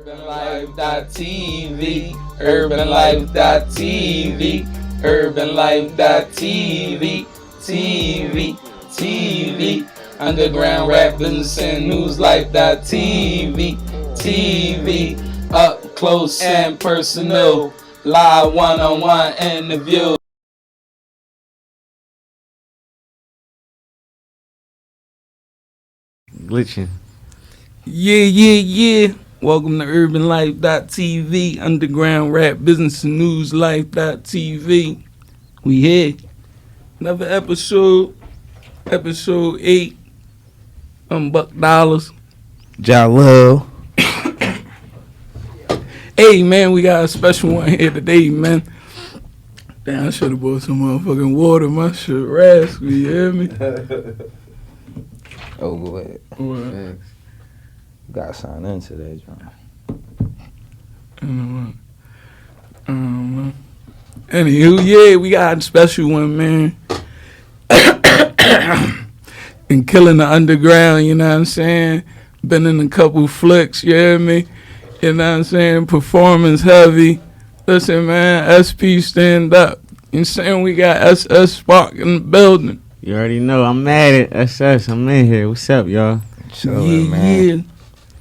UrbanLife.tv, UrbanLife.tv, UrbanLife.tv, TV, Underground Rap Business and News Life.tv, TV, up close and personal, live one-on-one interview. Glitching. Yeah. Welcome to UrbanLife.tv, Underground Rap Business and News Life.tv. We here. Another episode 8. I'm Buc Dollars. Jalil. Hey, man, we got a special one here today, man. Damn, I should have bought some motherfucking water. My shit raspy, you hear me? Oh, go ahead. What? Gotta sign in today, John. Anywho, yeah, we got a special one, man. And killing the underground, you know what I'm saying? Been in a couple flicks, you hear me? You know what I'm saying? Performance heavy. Listen, man, SP stand up. You know what I'm saying? We got SS Spark in the building. You already know I'm mad at SS. I'm in here. What's up, y'all? Chilling, man. Yeah.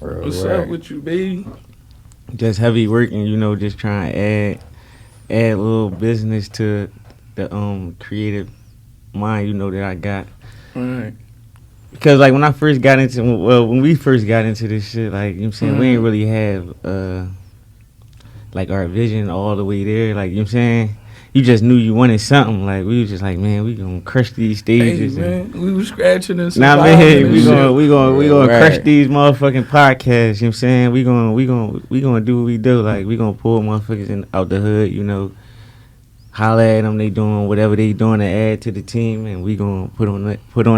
What's up with you, baby? Just heavy working, just trying to add a little business to the creative mind, that I got. All right. Because when we first got into this shit, like, you know what I'm saying, we ain't really have our vision all the way there, like, you know what I'm saying? You just knew you wanted something. Like, we was just like, man, we gonna crush these stages. Hey, man, we was scratching and Nah, man, we gonna crush these motherfucking podcasts. You know what I'm saying? We gonna do what we do. Like, we gonna pull motherfuckers out the hood. Holler at them. They doing whatever they doing to add to the team, and we gonna put on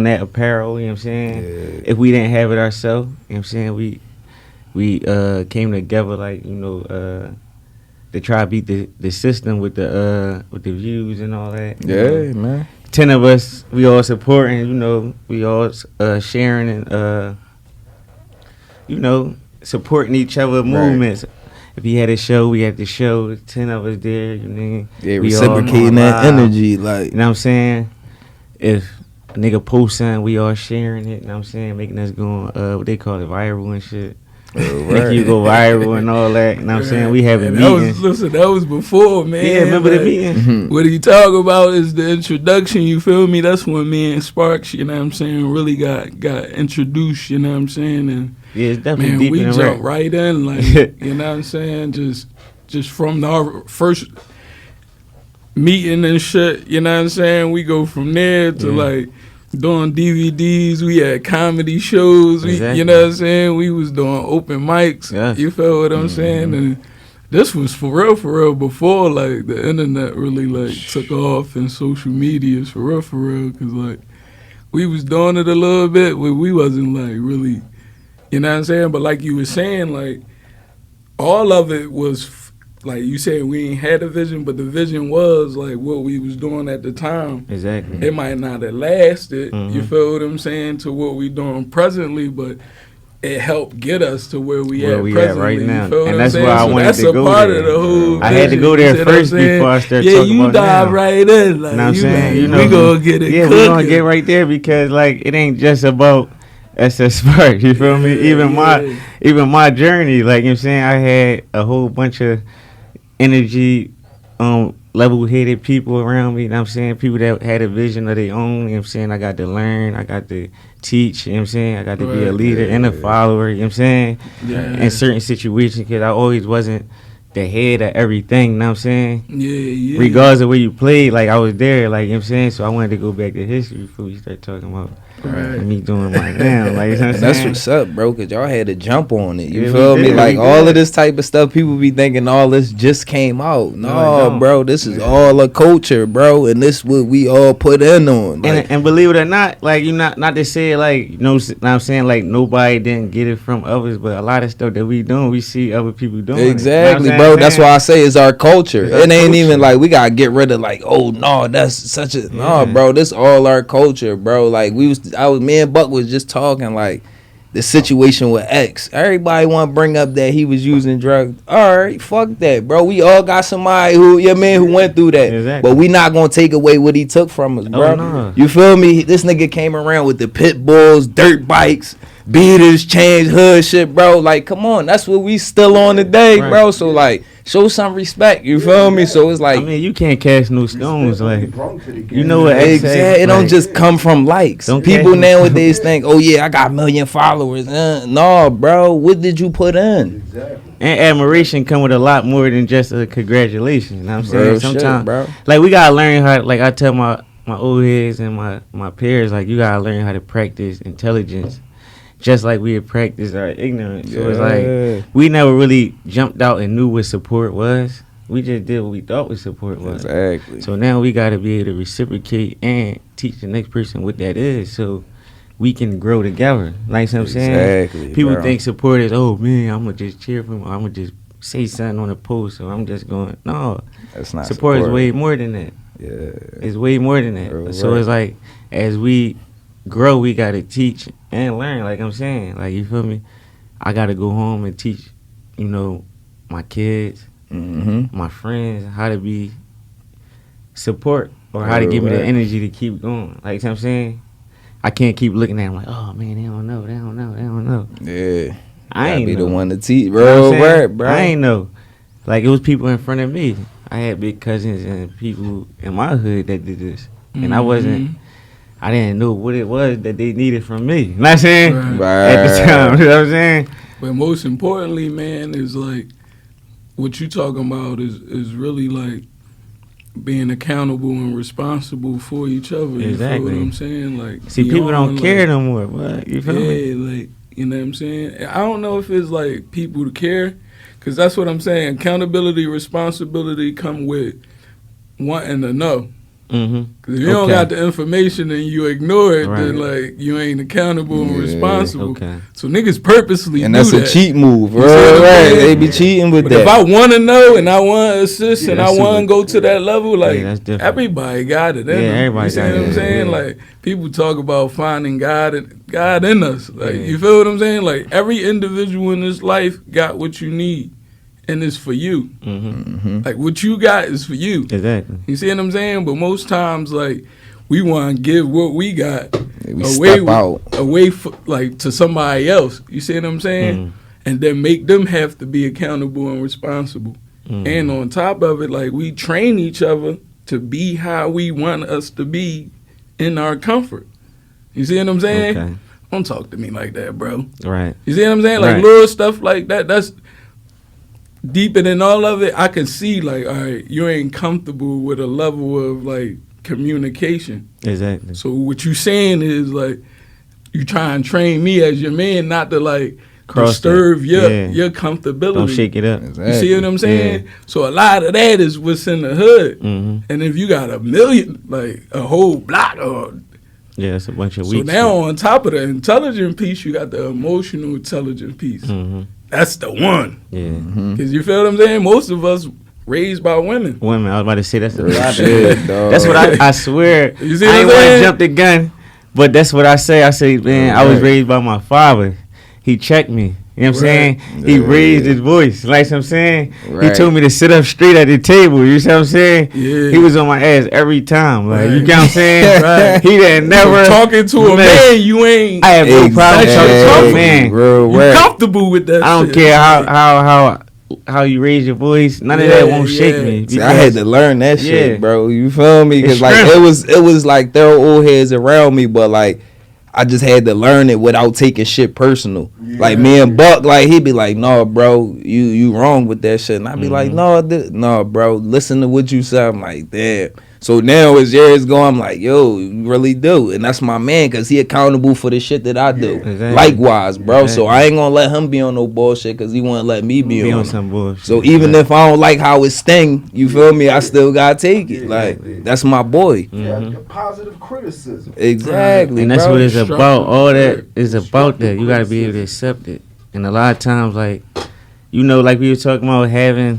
that apparel. You know what I'm saying? Yeah. If we didn't have it ourselves, you know what I'm saying? We came together to try to beat the system with the views and all that. Yeah, man. 10 of us, we all supporting, we all sharing and supporting each other movements. Right. If he had a show, we had the show. 10 of us there, Yeah, reciprocating that energy, like, you know what I'm saying? If a nigga post something, we all sharing it. You know what I'm saying? Making us go what they call it, viral and shit. Make you go viral and all that. You know what I'm saying? We having meetings. That was before, man. Yeah, remember the meeting? What he talk about is the introduction, you feel me? That's when me and Sparks, you know what I'm saying, really got introduced, you know what I'm saying? And yeah, it's definitely deep we in jumped right in, like, you know what I'm saying? Just from our first meeting and shit, you know what I'm saying? We go from there to like doing DVDs, we had comedy shows, exactly. You know what I'm saying? We was doing open mics, You feel what I'm saying? And this was for real before like the internet really like took off and social medias for real, cause like we was doing it a little bit, but we wasn't like really, you know what I'm saying? But like you were saying, like all of it was like you said, we ain't had a vision, but the vision was like what we was doing at the time. Exactly. It might not have lasted, you feel what I'm saying, to what we doing presently, but it helped get us to where we at right now. And that's why I wanted to go part there. Of the whole I had to go there first before I started talking about you dive right in. Like, you know what I'm saying? We gonna get it cooking. We gonna get right there because like it ain't just about SS Spark, you feel me? Even my journey, like, you know what I'm saying, I had a whole bunch of energy, level-headed people around me, you know what I'm saying? People that had a vision of their own, you know what I'm saying? I got to learn, I got to teach, you know what I'm saying? I got to be a leader and a follower, you know what I'm saying? Yeah. In certain situations, because I always wasn't the head of everything, you know what I'm saying? Yeah. Regardless of where you played, like, I was there, like, you know what I'm saying? So I wanted to go back to history before we start talking about me doing right now, like, you know what I'm that's saying? what's up, bro, because y'all had to jump on it, you Yeah, feel me? Like, all of this type of stuff, people be thinking all this just came out. No, bro, this is all a culture, bro, and this what we all put in on. Like, and believe it or not, like, you not to say, like, you know what I'm saying, like, nobody didn't get it from others, but a lot of stuff that we doing, we see other people doing. Exactly, you know bro, that's why I say it's our culture. It ain't even like we gotta get rid of like, oh no, that's such a no, bro. This all our culture, bro. Like me and Buck was just talking like, the situation with X. Everybody want to bring up that he was using drugs. All right, fuck that, bro. We all got somebody who went through that. Exactly. But we not gonna take away what he took from us, bro. Oh, no. You feel me? This nigga came around with the pit bulls, dirt bikes, beaters, chains, hood shit, bro. Like, come on, that's what we still on today, right. bro. So like, show some respect. You feel me? So it's like, I mean, you can't cast no stones. Like, you know what? exactly. It don't just come from likes. People nowadays think, oh yeah, I got 1 million followers. No, bro. What did you put in? Exactly. And admiration come with a lot more than just a congratulations. You know what I'm saying? Real Sometimes, shit, bro. like, we gotta learn how. Like, I tell my old heads and my peers, like, you gotta learn how to practice intelligence, just like we had practiced our ignorance. So it's like we never really jumped out and knew what support was. We just did what we thought what support was. Exactly. So now we gotta be able to reciprocate and teach the next person what that is, so we can grow together. Like what I'm saying? Exactly. People bro. think support is, oh man, I'm gonna just cheer for him. I'm gonna just say something on a post, or I'm just going. No, That's not support is way more than that. Yeah. It's way more than that. Real So right. it's like, as we grow, we gotta teach and learn. Like I'm saying, like, you feel me? I gotta go home and teach, you know, my kids, my friends, how to be support, or how to give me the energy to keep going. Like what I'm saying, I can't keep looking at them like, oh man, they don't know. Yeah. I ain't be know. the one to teach, You know what I'm bro. saying? Right, bro. I ain't know. Like, it was people in front of me. I had big cousins and people in my hood that did this, and I didn't know what it was that they needed from me. You know what I'm saying? Right. At the time, you know what I'm saying? But most importantly, man, is like what you talking about is really like being accountable and responsible for each other. You feel what I'm saying? Like, see, people don't care no more. What? You feel me? Yeah, like, you know what I'm saying? I don't know if it's like people to care, because that's what I'm saying. Accountability, responsibility come with wanting to know. Because if you don't got the information and you ignore it, then like you ain't accountable and responsible. Okay. So niggas purposely And do that's that. a cheat move, bro. You see what I'm Right. saying? They be cheating with But that. if I want to know and I want to assist and I that's want to super- go to that level, like, that's different. everybody got it in Yeah, them. everybody You see got what it. I'm saying? Yeah. Like, people talk about finding God in us. Like, you feel what I'm saying? Like, every individual in this life got what you need, and it's for you. Like, what you got is for you. Exactly. You see what I'm saying? But most times, like, we want to give what we got We step out. away like to somebody else. You see what I'm saying? And then make them have to be accountable and responsible. And on top of it, like, we train each other to be how we want us to be in our comfort. You see what I'm saying? Okay. Don't talk to me like that, bro. Right. You see what I'm saying? Like, Right. little stuff like that, that's deeper than all of it. I can see, like, all right, you ain't comfortable with a level of, like, communication. Exactly. So what you saying is, like, you try and train me as your man not to, like, disturb your comfortability. Don't shake it up. Exactly. You see what I'm saying? So a lot of that is what's in the hood. And if you got 1 million, like a whole block, or Yeah, it's a bunch of so weak now shit. on top of the intelligent piece, you got the emotional intelligent piece. That's the one. Yeah. Because you feel what I'm saying? Most of us raised by women. Women, I was about to say that's the Real lot. shit, dog. That's what I swear. You see I what ain't I'm want to saying? jump the gun, but that's what I say. I say, man, I was raised by my father. He checked me. You know what I'm saying? He raised his voice. Like what I'm saying? He told me to sit up straight at the table. You see what I'm saying? Yeah. He was on my ass every time. Like, you Right. get what I'm saying? Right. He didn't never. So talking to a man, you ain't I have no problem talking to a man. Real you rap. comfortable with that. I don't shit. care how you raise your voice. None of that won't shake me. See, I had to learn that shit, Yeah. bro. You feel me? Because It's like strength. it was like there were old heads around me, but like I just had to learn it without taking shit personal. Like me and Buck, like he'd be like, "No, bro, you wrong with that shit," and I'd be like, "No, bro, listen to what you say." I'm like, "Damn." So now as years go, I'm like, "Yo, you really do," and that's my man because he accountable for the shit that I do. Exactly. Likewise, bro. So I ain't gonna let him be on no bullshit because he won't let me be on it. some bullshit. So even if I don't like how it sting, you feel me? I still gotta take it. Like that's my boy. Yeah, positive criticism. Exactly, and that's bro. what it's about. All that is about that. You gotta be able to accept it. And a lot of times, like, you know, like we were talking about having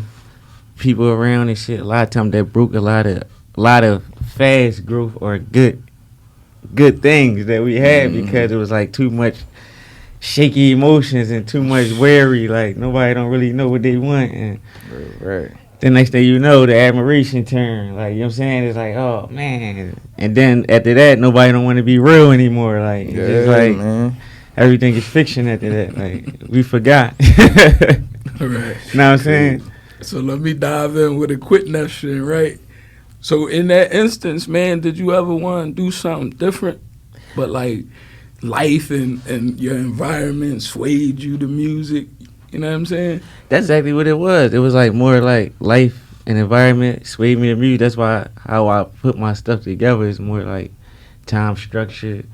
people around and shit. A lot of times that broke a lot of fast growth or good things that we had because it was like too much shaky emotions and too much worry. Like nobody don't really know what they want. And Right. the next thing you know, the admiration turn. Like, you know what I'm saying? It's like, oh man. And then after that, nobody don't want to be real anymore. Like, it's just like man. everything is fiction after that. Like, we forgot. All right. You know what I'm saying? So let me dive in with a quick question, right? So in that instance, man, did you ever want to do something different? But like life and your environment swayed you to music. You know what I'm saying? That's exactly what it was. It was like more like life and environment swayed me to music. That's why how I put my stuff together is more like time structured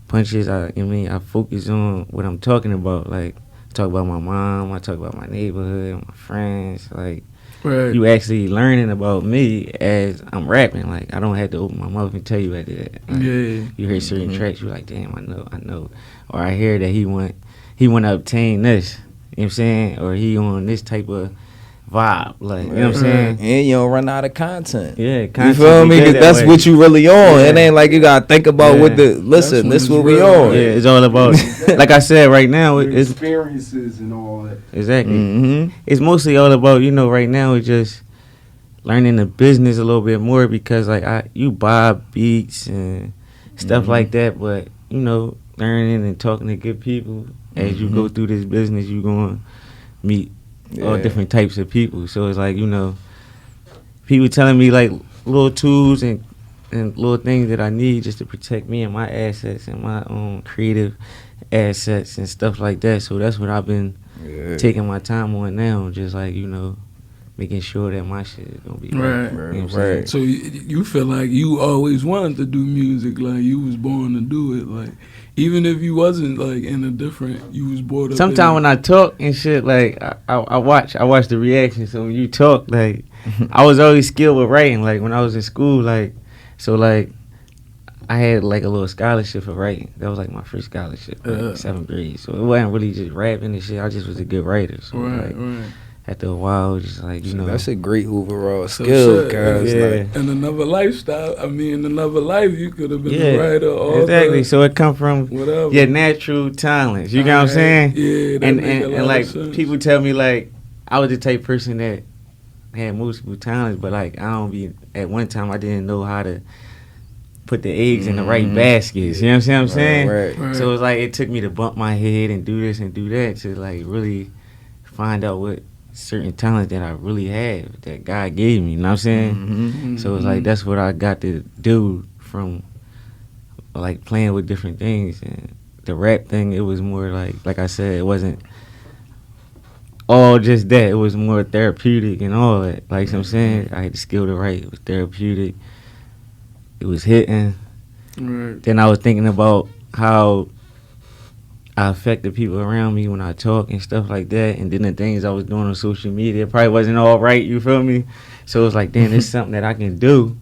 punches. I focus on what I'm talking about. Like I talk about my mom, I talk about my neighborhood, my friends. Like Right. you actually learning about me as I'm rapping. Like I don't have to open my mouth and tell you after that. Like, Yeah. you hear certain tracks, you're like, damn, I know. Or I hear that he want to obtain this. You know what I'm saying? Or he on this type of vibe. Like, you know what I'm saying? And you don't run out of content. Yeah, You content feel be me? good 'Cause that that's way. what you really on. Yeah. It ain't like you gotta think about what the listen. That's This when what it's we real. on. Yeah, it's all about, like I said, right now, Your it's experiences and all that. exactly. Mm-hmm. It's mostly all about, right now it's just learning the business a little bit more because like you buy beats and stuff like that, but learning and talking to good people as you go through this business, you gonna meet all different types of people. So it's like people telling me like little tools and little things that I need just to protect me and my assets and my own creative assets and stuff like that. So that's what I've been taking my time on now, just like making sure that my shit is gonna be right. Right. You know what I'm saying? So you feel like you always wanted to do music, like you was born to do it, like even if you wasn't like in a different, you was brought up. Sometimes when I talk and shit, like I watch the reaction. So when you talk, like I was always skilled with writing. Like when I was in school, like I had like a little scholarship for writing. That was like my first scholarship, like 7th grade. So it wasn't really just rapping and shit. I just was a good writer. So right. After a while, just like That's a great overall So skill, shit, cause yeah. in another lifestyle, in another life, you could have been a writer, author, exactly. So it come from whatever. your natural talents. You know what I'm saying? Yeah, that and make a lot and like of sense. people tell me like I was the type of person that had multiple talents, but like I don't be at one time I didn't know how to put the eggs in the right baskets. You know what I'm saying? Right. So it's like it took me to bump my head and do this and do that to like really find out what certain talents that I really have that God gave me. You know what I'm saying? So it's like that's what I got to do from like playing with different things. And the rap thing, it was more like I said, it wasn't all just that. It was more therapeutic and all that. Like I'm saying, I had the skill to write. It was therapeutic. It was hitting. Right. Then I was thinking about how I affect the people around me when I talk and stuff like that. And then the things I was doing on social media probably wasn't all right, you feel me? So it's like, damn, it's something that I can do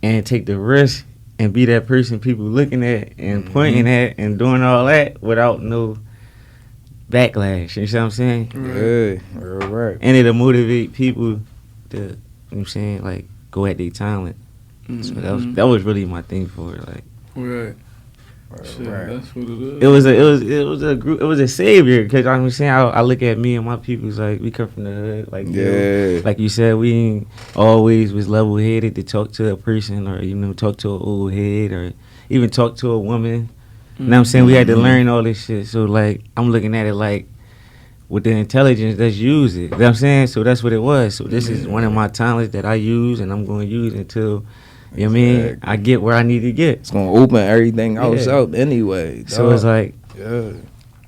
and take the risk and be that person people looking at and pointing at and doing all that without no backlash. You know what I'm saying? Yeah, right. And it'll motivate people to, you know what I'm saying, like go at their talent. So that was really my thing for it. Like, Right. Shit, that's what it is. it was a group. It was a savior because I'm saying I look at me and my people's like we come from the hood. Like like you said, we ain't always was level headed to talk to a person or talk to an old head or even talk to a woman. You know what I'm saying? We had to learn all this shit. So like I'm looking at it like with the intelligence, let's use it. You know what I'm saying? So that's what it was. So this is one of my talents that I use and I'm going to use until you know what I mean? I get where I need to get. It's gonna open everything else up anyway. So it's like, yeah,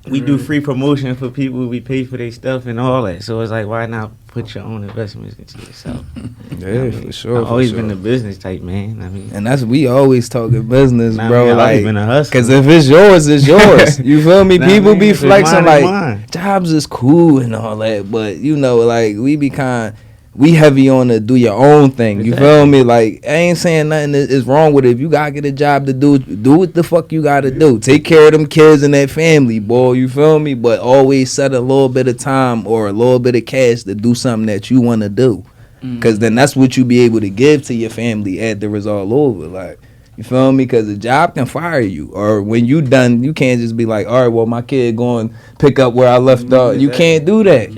we do free promotion for people. We pay for their stuff and all that. So it's like, why not put your own investments into yourself? Yeah, for sure. I've always been a business type man. And that's we always talking business, bro. I've Like, been a hustler. cause if it's yours, it's yours. You feel me? People be flexing like mine. jobs is cool and all that, but like we be we heavy on the do your own thing. You feel me? Like I ain't saying nothing is wrong with it. If you gotta get a job to do what the fuck you gotta do. Take care of them kids and that family, boy. You feel me? But always set a little bit of time or a little bit of cash to do something that you wanna do. Cause then that's what you be able to give to your family after it's all over. Like, You feel me? Because the job can fire you. Or when you done, you can't just be like, all right, well, my kid going pick up where I left off. You can't do that.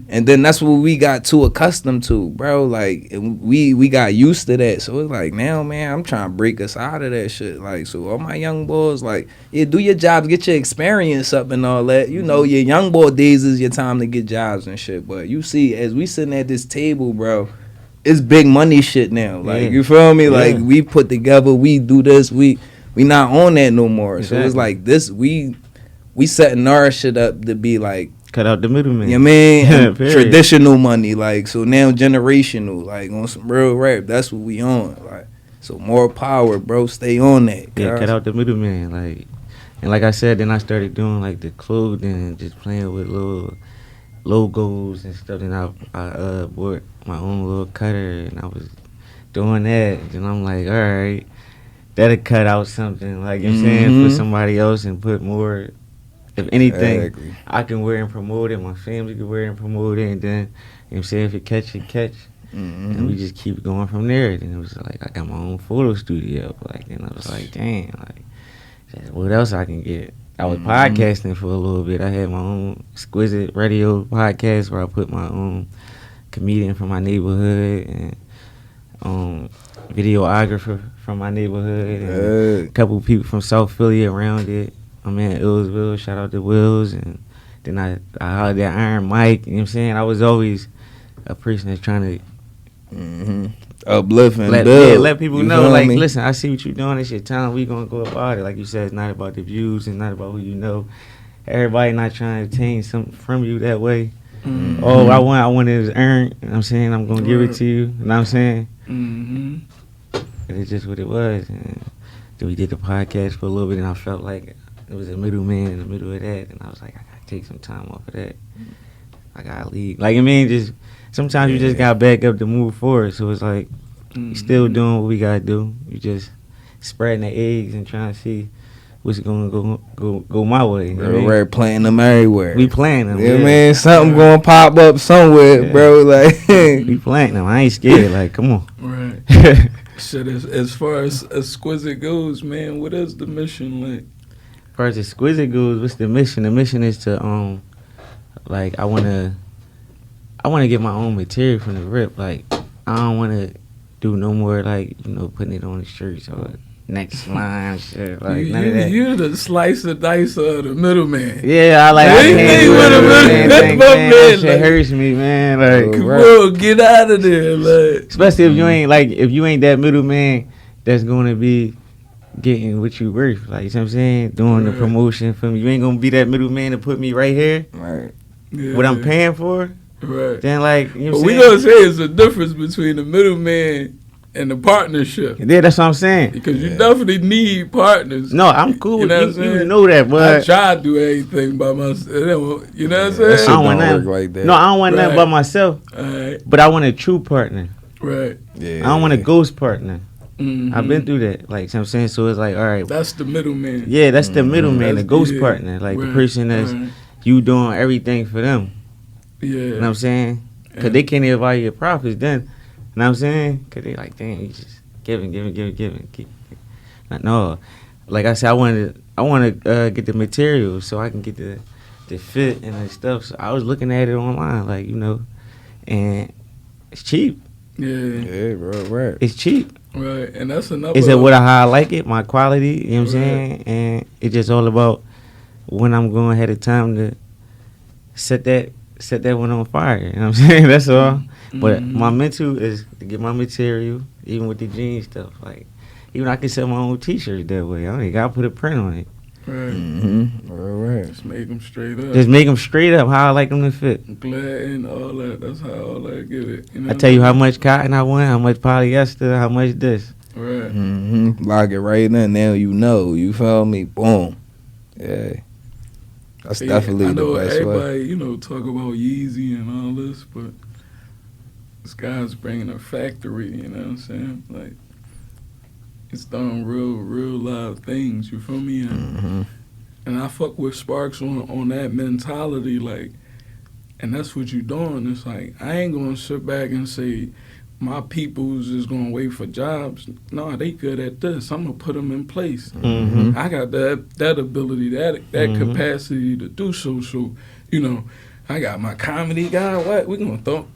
And then that's what we got too accustomed to, bro. Like, and we got used to that. So it's like, now, man, I'm trying to break us out of that shit. Like, so all my young boys, like, yeah, do your jobs, get your experience up and all that. You know, your young boy days is your time to get jobs and shit. But you see, as we sitting at this table, bro, it's big money shit now. Like, you feel me? Like, we put together, we do this, we not on that no more. Exactly. So it's like this, we setting our shit up to be like, cut out the middleman. You know what I mean? Traditional money, like, so now generational, like on some real rap. That's what we on. Like, so more power, bro. Stay on that. Yeah, cut out the middleman. Like, and like I said, then I started doing like the clothing and just playing with little logos and stuff. Then I bought my own little cutter and I was doing that. And I'm like, all right, that'll cut out something. Like, you know what I'm saying, for somebody else and put more. If anything, I can wear and promote it. My family can wear and promote it. And then, you know what I'm saying, if it catch, it catch. And we just keep going from there. Then it was like, I got my own photo studio. Like, and I was like, damn, like, what else I can get? I was podcasting for a little bit. I had my own Exquisite radio podcast where I put my own comedian from my neighborhood and videographer from my neighborhood and a couple people from South Philly around it. I'm in Illsville, shout out to Wills, and then I hollered at Iron Mike, you know what I'm saying? I was always a person that's trying to uplift and build. Let people know, like, listen, I see what you're doing, it's your time, we gonna go about it. Like you said, it's not about the views, it's not about who you know. Everybody not trying to obtain something from you that way. Oh, I want it to earn, you know what I'm saying? I'm gonna give it to you, you know what I'm saying? And it's just what it was. And then we did the podcast for a little bit, and I felt like it was a middleman in the middle of that, and I was like, I gotta take some time off of that. I gotta leave. Like, I mean, just sometimes you just gotta back up to move forward. So it's like, you still doing what we gotta do. You just spreading the eggs and trying to see what's gonna go my way. You know We're planting them everywhere. We planting them. You know what I mean? Something gonna pop up somewhere, bro. Like, we planting them. I ain't scared. Like, come on. Right. Shit, as far as Exquisite goes, man, what is the mission like? As far as Exquisite goes, what's the mission? The mission is to like, I wanna get my own material from the rip. Like, I don't wanna do no more, like, you know, putting it on the shirts or next line shit. Like, none of that. You're the slice and dice of the middleman. Yeah, I can't do it. That shit hurts me, man. Like, bro, get out of there. Like, especially if you ain't that middleman that's gonna be getting what you worth, like, you know what I'm saying, doing the promotion for me. You ain't gonna be that middleman to put me right here, what I'm paying for, then, like, you know what I'm saying, we gonna say it's a difference between the middleman and the partnership. Yeah, that's what I'm saying, because you definitely need partners. No, I'm cool with you know that, but I try to do everything by myself, you know what I'm saying. I don't want nothing like that. No, I don't want nothing by myself, but I want a true partner. I don't want a ghost partner. I've been through that, like, you know what I'm saying. So it's like, all right, that's the middleman. Yeah, that's the middleman, the ghost partner, like the person that's you doing everything for them. You know what I'm saying? Because they can't evaluate your profits then. You know what I'm saying? Because they like, damn, you just giving. No, like I said, I want to get the material so I can get the fit and the stuff. So I was looking at it online, like, you know, and it's cheap. Yeah, right. It's cheap. Right, and that's another. Is it how I like it, my quality, you know what I'm saying? And it's just all about when I'm going ahead of time to set that one on fire, you know what I'm saying? That's all. But my mental is to get my material, even with the jeans stuff. Like, even I can sell my own t-shirts that way. I ain't got to put a print on it. Right. Just make them straight up. Just make them straight up how I like them to fit. Glad and all that. That's how all that get it. You know I tell you how much cotton I want, how much polyester, how much this. Right. Lock it right in. Now you know. You feel me? Boom. Yeah. That's definitely the best way. I know everybody, you know, talk about Yeezy and all this, but this guy's bringing a factory, you know what I'm saying? Like, it's done real live things, you feel me? And I fuck with Sparks on that mentality, like, and that's what you doing. It's like, I ain't gonna sit back and say, my people's just gonna wait for jobs. No, they good at this. I'm gonna put them in place. Mm-hmm. I got that ability, that capacity to do so. So, you know, I got my comedy guy. What we gonna throw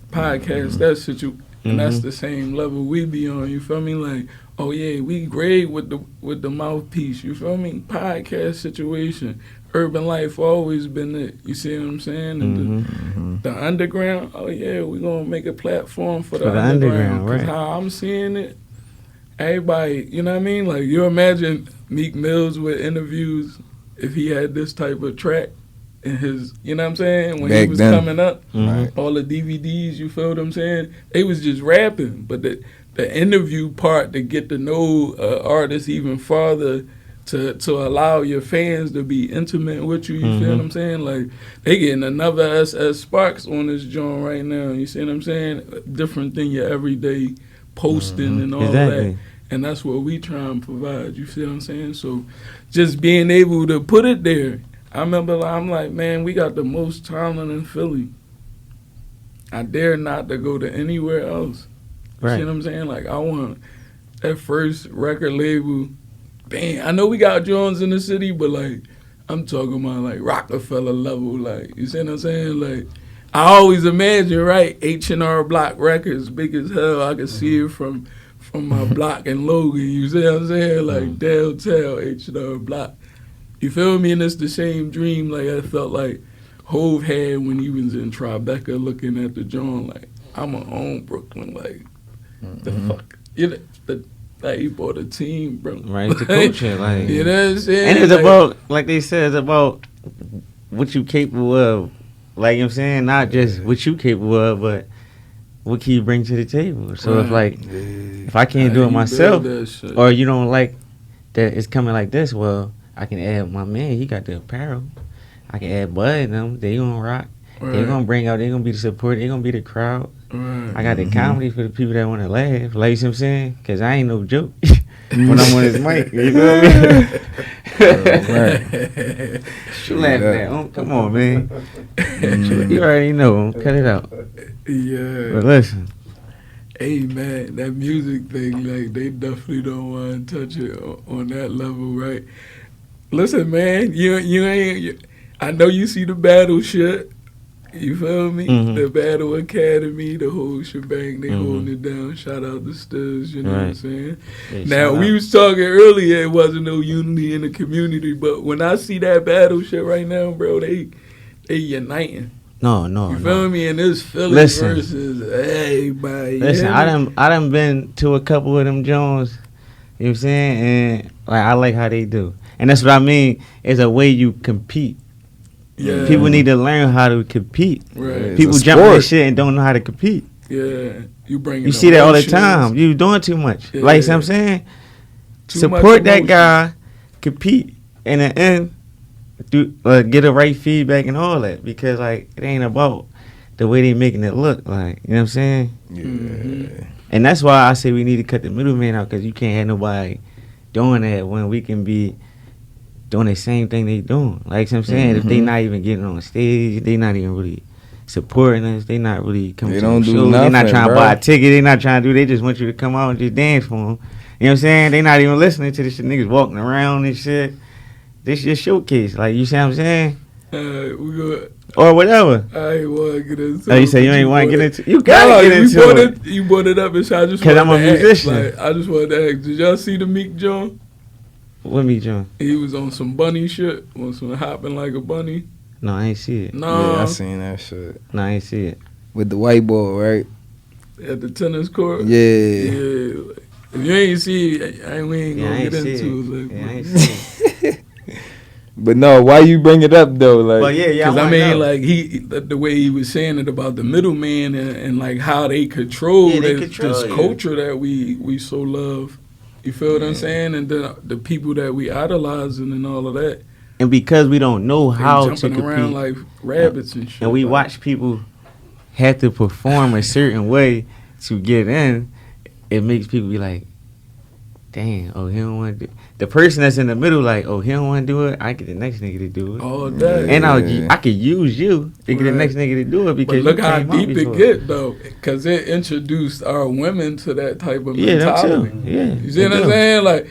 podcast that situation, and that's the same level we be on. You feel me? Like, oh yeah, we great with the mouthpiece. You feel me? Podcast situation. Urban life always been it. You see what I'm saying? And the underground, oh yeah, we're going to make a platform for the underground. Because how I'm seeing it, everybody, you know what I mean? Like, you imagine Meek Mills with interviews if he had this type of track in his, you know what I'm saying? When he was coming up, all the DVDs, you feel what I'm saying? They was just rapping. But the interview part to get to know artists even farther, to allow your fans to be intimate with you, you feel what I'm saying? Like, they getting another SS Sparks on this joint right now, you see what I'm saying? Different than your everyday posting and all that. And that's what we try and provide, you see what I'm saying? So just being able to put it there. I remember I'm like, man, we got the most talent in Philly. I dare not to go to anywhere else. You see what I'm saying? Like, I want that first record label. Bam, I know we got Jones in the city, but like, I'm talking about like Rockefeller level, like, you see what I'm saying? Like, I always imagine, right, H&R Block Records, big as hell. I could see it from my block in Logan, you see what I'm saying? Like, downtown H&R Block. You feel me? And it's the same dream like I felt like Hove had when he was in Tribeca looking at the joint, like, I'ma own Brooklyn, like, the fuck, you know, like, he bought a team, bro. Right, the culture, like, you know what I'm saying? And it's like, about, like they said, it's about what you capable of. Like, you know what I'm saying? Not just what you capable of, but what can you bring to the table. So if, like, if I can't do it myself, or you don't like that it's coming like this, well, I can add my man. He got the apparel. I can add Bud and them. They gonna rock. They gonna bring out. They gonna be the support. They gonna be the crowd. I got the comedy for the people that want to laugh. Like, you see what I'm saying? Because I ain't no joke when I'm on this mic. You feel me? You laughing at? Come on, man. You already know. Cut it out. Yeah. But listen. Hey, man, that music thing, like, they definitely don't want to touch it on that level, right? Listen, man, you ain't... I know you see the battle shit. You feel me? The Battle Academy, the whole shebang, they holding it down. Shout out to Stiz, you know what I'm saying? Yeah, now, we was talking earlier, it wasn't no unity in the community, but when I see that battle shit right now, bro, they uniting. No. You feel me? And this Philly versus everybody. Listen, I done been to a couple of them Jones, you know what I'm saying? And like, I like how they do. And that's what I mean, it's a way you compete. Yeah. People need to learn how to compete. Right. People jump in shit and don't know how to compete. Yeah. You see that all the time. You doing too much. Yeah. Like, you know what I'm saying? Support that guy, compete, and in the end, get the right feedback and all that. Because, like, it ain't about the way they making it look. Like, you know what I'm saying? Yeah. And that's why I say we need to cut the middleman out, because you can't have nobody doing that when we can be doing the same thing they doing. Like, you know what I'm saying? If they not even getting on stage, they not even really supporting us, they not really coming to the show. They not trying to buy a ticket, they not trying to do, they just want you to come out and just dance for them. You know what I'm saying? They not even listening to this shit. Niggas walking around and shit. This just showcase. Like, you see what I'm saying? We go. Or whatever. I ain't want to get into it. Oh, you say you ain't want to get into it? You got to get into it. You brought it up, and so I just wanted to ask. Because I'm a musician. Like, I just wanted to ask, did y'all see the Meek John? What Meek John? He was on some bunny shit, on some hopping like a bunny. No, I ain't see it. No. Yeah, I seen that shit. No, I ain't see it. With the white boy, right? At the tennis court? Yeah. Yeah. If you ain't see it, we ain't going to get into it. Like, I ain't see it. But no, why you bring it up though? Like, well, yeah, because I mean, like the way he was saying it about the middleman and like how they control this culture that we so love. You feel what I'm saying? And the people that we idolizing and all of that. And because we don't know how to compete, around like rabbits and shit. And we watch people have to perform a certain way to get in, it makes people be like, damn, oh, he don't want to do it. The person that's in the middle, like, oh, he don't want to do it, I get the next nigga to do it. All day. And I could use you to get the next nigga to do it because but look how you deep it get, though, because it introduced our women to that type of mentality. Them too. Yeah. You see what I'm saying? Like,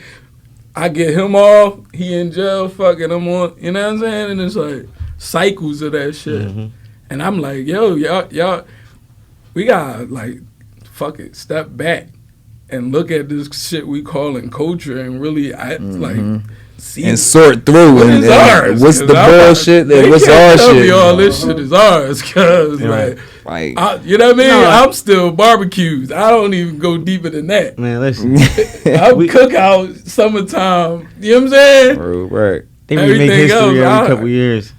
I get him off, he in jail, fucking I'm on, you know what I'm saying? And it's like cycles of that shit. Mm-hmm. And I'm like, yo, y'all, we gotta, like, fuck it, step back and look at this shit we calling culture and really, like, see and sort through what and is ours. What's the bullshit and what's our tell shit. Me all this shit is ours, cause like you know what I mean. No, I'm still barbecues. I don't even go deeper than that. Man, listen, I cook out summertime. You know what I'm saying? Right. They remake history every couple years.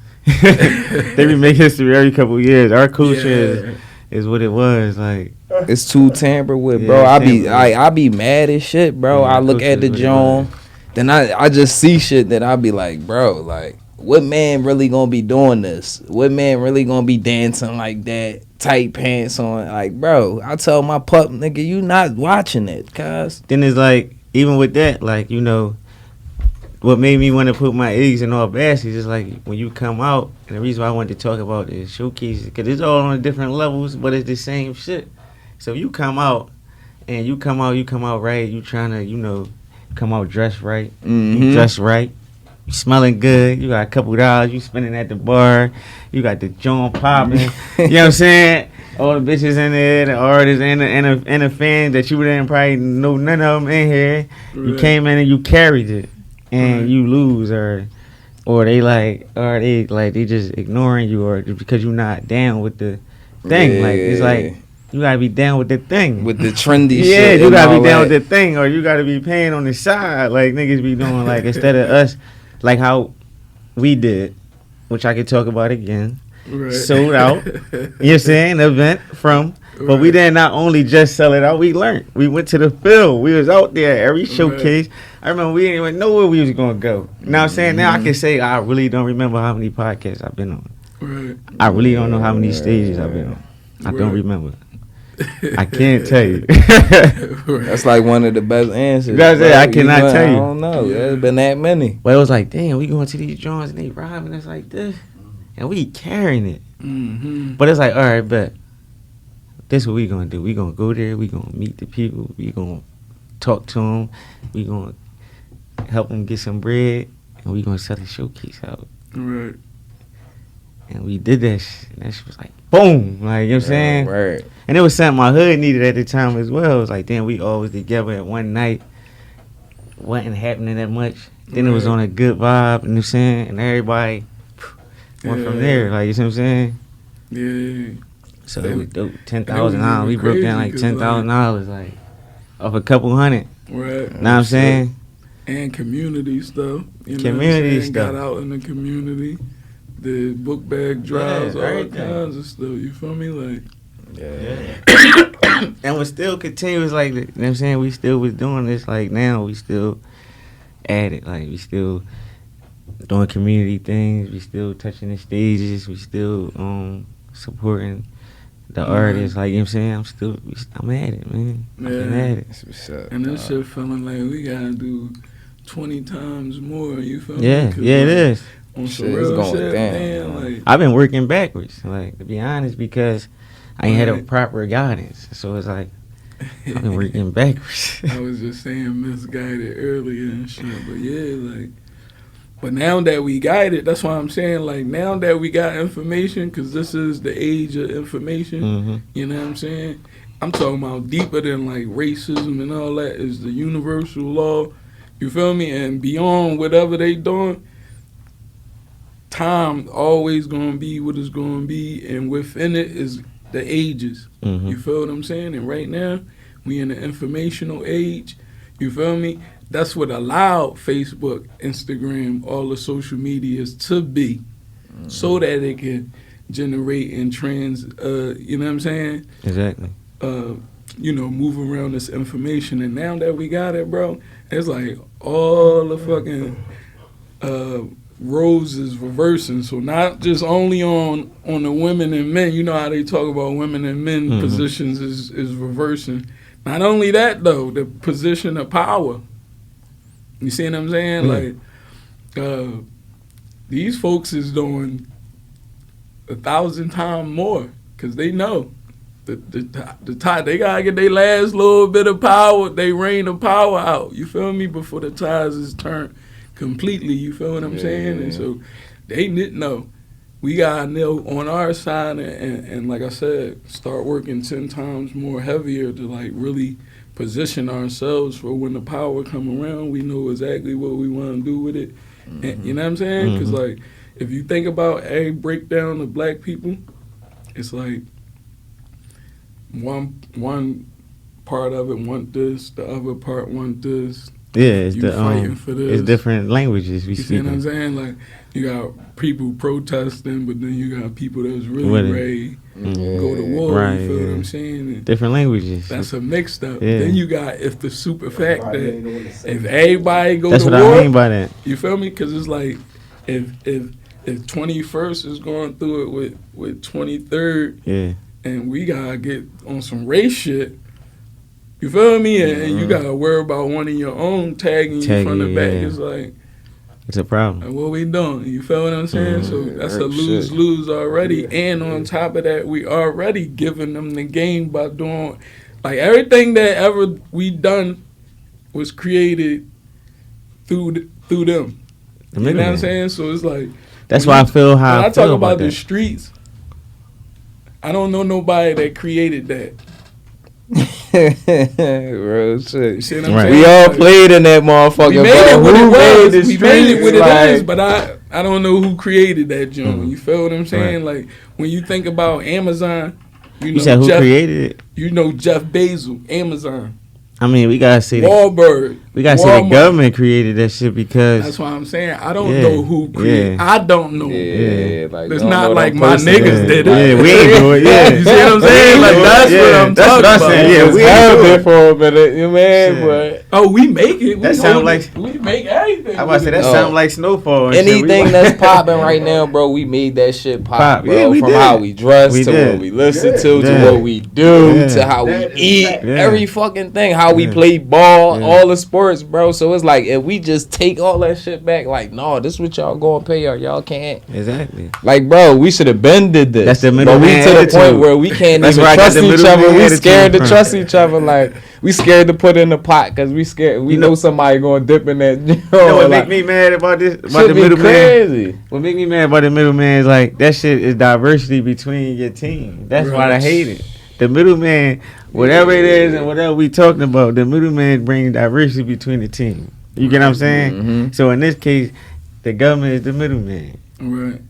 They remake history every couple years. Our culture is what it was like. It's too tampered with, bro. I be mad as shit, bro. I look at the joint, then I just see shit that I be like, bro, like, what man really gonna be doing this? What man really gonna be dancing like that? Tight pants on, like, bro. I tell my pup, nigga, you not watching it, cuz. Then it's like, even with that, like, you know, what made me want to put my eggs in all baskets is like when you come out, and the reason why I wanted to talk about is showcase, because it's all on different levels, but it's the same shit. So you come out, and you come out right, you trying to, you know, come out dressed right, you dress right, you smelling good, you got a couple $, you spending at the bar, you got the joint popping, you know what I'm saying? All the bitches in there, the artists and the fans that you didn't probably know none of them in here. Right. You came in and you carried it, and you lose, or they they just ignoring you, or because you're not down with the thing. Yeah. Like, it's like, you gotta be down with the thing. With the trendy shit. Yeah, you gotta be down with the thing, or you gotta be paying on the side, like niggas be doing, like, instead of us, like how we did, which I could talk about again. Right. Sold out. You know what I'm saying? Event from. But we didn't not only just sell it out, we learned. We went to the field. We was out there every showcase. I remember we didn't even know where we was gonna go. You know what I'm saying? Now I can say I really don't remember how many podcasts I've been on. Right. I really don't know how many stages I've been on. I don't remember. I can't tell you. That's like one of the best answers. That's it. I cannot tell you. I don't know. There's been that many. But it was like, damn, we going to these joints and they robbing us like this, and we carrying it. Mm-hmm. But it's like, all right, bet. This is what we gonna do. We gonna go there. We gonna meet the people. We gonna talk to them. We gonna help them get some bread, and we gonna sell the showcase out. Right. And we did that shit. And that shit was like, boom. Like, you know what I'm saying? Right. And it was something my hood needed at the time as well. It was like, damn, we all was together at one night. Wasn't happening that much. Then it was on a good vibe, you know what I'm saying? And everybody went from there. Like, you know what I'm saying? Yeah. So we do $10,000. We broke down like $10,000, like, off a couple hundred. Right. Know what I'm saying? And community stuff. You community know stuff. Got out in the community. The book bag drives, all kinds of stuff. You feel me? Like, yeah. And we still continuous, like, you know what I'm saying? We still was doing this, like, now we still at it. Like, we still doing community things. We still touching the stages. We still supporting the artists. Like, you know what I'm saying? I'm at it, man. Yeah. I'm at it. And this shit feeling like we gotta do 20 times more. You feel me? Yeah, it is. On some real shit, man. Like, I've been working backwards, like, to be honest, because I ain't had a proper guidance. So it's like, I've been working backwards. I was just saying misguided earlier and shit, but yeah, like, but now that we got it, that's why I'm saying, like, now that we got information, because this is the age of information, you know what I'm saying? I'm talking about deeper than, like, racism and all that, is the universal law, you feel me? And beyond whatever they doing, time always gonna be what it's gonna be, and within it is the ages. You feel what I'm saying? And right now, we in the informational age, you feel me? That's what allowed Facebook, Instagram, all the social medias to be, so that it can generate and you know what I'm saying? Exactly. You know, move around this information. And now that we got it, bro, it's like all the fucking roles is reversing. So not just only on the women and men. You know how they talk about women and men positions is reversing. Not only that, though, the position of power. You see what I'm saying? Like, these folks is doing 1,000 times more because they know the tide. They gotta get their last little bit of power. They rain the power out. You feel me? Before the tides is turned completely. You feel what I'm saying? And so they didn't know. We gotta know on our side and like I said, start working 10 times more heavier to like really position ourselves for when the power come around. We know exactly what we want to do with it. And, you know what I'm saying? Because like if you think about a breakdown of black people, it's like one part of it want this, the other part want this. Yeah, it's you the fighting for this. It's different languages we You speak. see what I'm saying? Like you got people protesting, but then you got people that's really ready go to war. Right, you feel what I'm saying? And different languages. that's a mixed up. Yeah. Then you got if the super fact that if everybody go That's to what war, I mean by that. you feel me? Because it's like if 21st is going through it with 23rd, Yeah. and we gotta get on some race shit. You feel me? And you gotta worry about one of your own tagging you from the back. yeah. It's like, It's a problem. like, what we doing? You feel what I'm saying? So that's a lose-lose already. And on top of that, we already giving them the game by doing, like everything that ever we done was created through them. You know what I'm saying? So it's like, that's why I feel how when I I feel talk about the that. streets, I don't know nobody that created that. Real shit. You see what I'm Right. saying? We all Like, played in that motherfucker. we made it but what who it made was. the We made it what it streets, is, but I don't know who created that joint. You feel what I'm saying? Right. Like when you think about Amazon, you You know said who Jeff, created it? you know Jeff Bezos, Amazon, I mean, we gotta say Wahlberg. we gotta say the Walmart. government created that shit because That's why I'm saying I don't Yeah, know who created. yeah. I don't know. Yeah, like It's don't not know like them my person. niggas did it. Yeah, we ain't do it. Yeah, You see what I'm saying? Like that's what I'm That's talking what I about. said. Yeah, we held ain't do it it. for a minute, you man. Shit. But Oh, we make it. That We sound hold like- it. We make everything. I was say that No. sound like snowfall. And shit. anything We- that's popping right now, bro, we made that shit pop, bro. Yeah, we From did. how we dress We to did. what we listen Yeah. to Yeah. what we do Yeah. to how we That is eat, fact. Yeah. every fucking thing, how we Yeah. play ball, Yeah. all the sports, bro. So it's like if we just take all that shit back, like, no, this is what y'all gonna pay y'all can't. Exactly. Like, bro, we should have been did this. That's the but we middleman to the attitude. point where we can't That's even where I got trust the each other. middleman We attitude scared to from. trust each other. Like, we scared to put in the pot because we scared. We know somebody gonna dip in that. You know what like, make me mad about this? About shit the be middleman? crazy. What make me mad about the middleman is like that shit is diversity between your team. That's why I Right. hate it. The middleman, whatever it is and whatever we talking about, the middleman brings diversity between the team. You get what I'm saying? Mhm. So in this case, the government is the middleman. Right.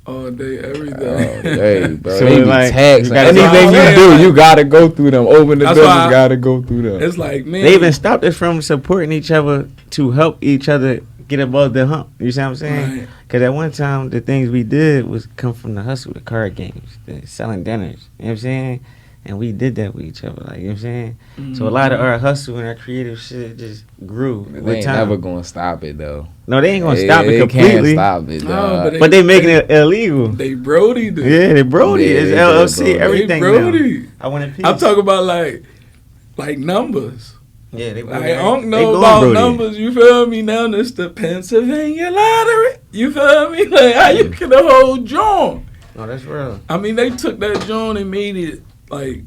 All day, every Oh, day. hey, bro, So they be like, taxing. you gotta- Anything That's you why- do, you gotta go through them. Open the That's business, why- gotta go through them. It's like, man. They even stopped us from supporting each other to help each other get above the hump. You see what I'm saying? Right. Because at one time, the things we did was come from the hustle, the card games, the selling dinners. You know what I'm saying? And we did that with each other. Like, you know what I'm saying? So a lot of our hustle and our creative shit just grew They with ain't time. never gonna stop it though. No, they ain't going to They- stop it they completely. Can't stop it, No, dog. But they making it illegal. They Brody did. Yeah, they Brody. Yeah, It's they did, LLC, bro. everything They now. Brody. I want a piece. I'm talking about like numbers. Yeah, they Like, Brody. I don't They know going about Brody. numbers. You feel me? Now it's the Pennsylvania lottery. You feel me? Like how you get a whole joint? No, that's real. I mean, they took that joint and made it like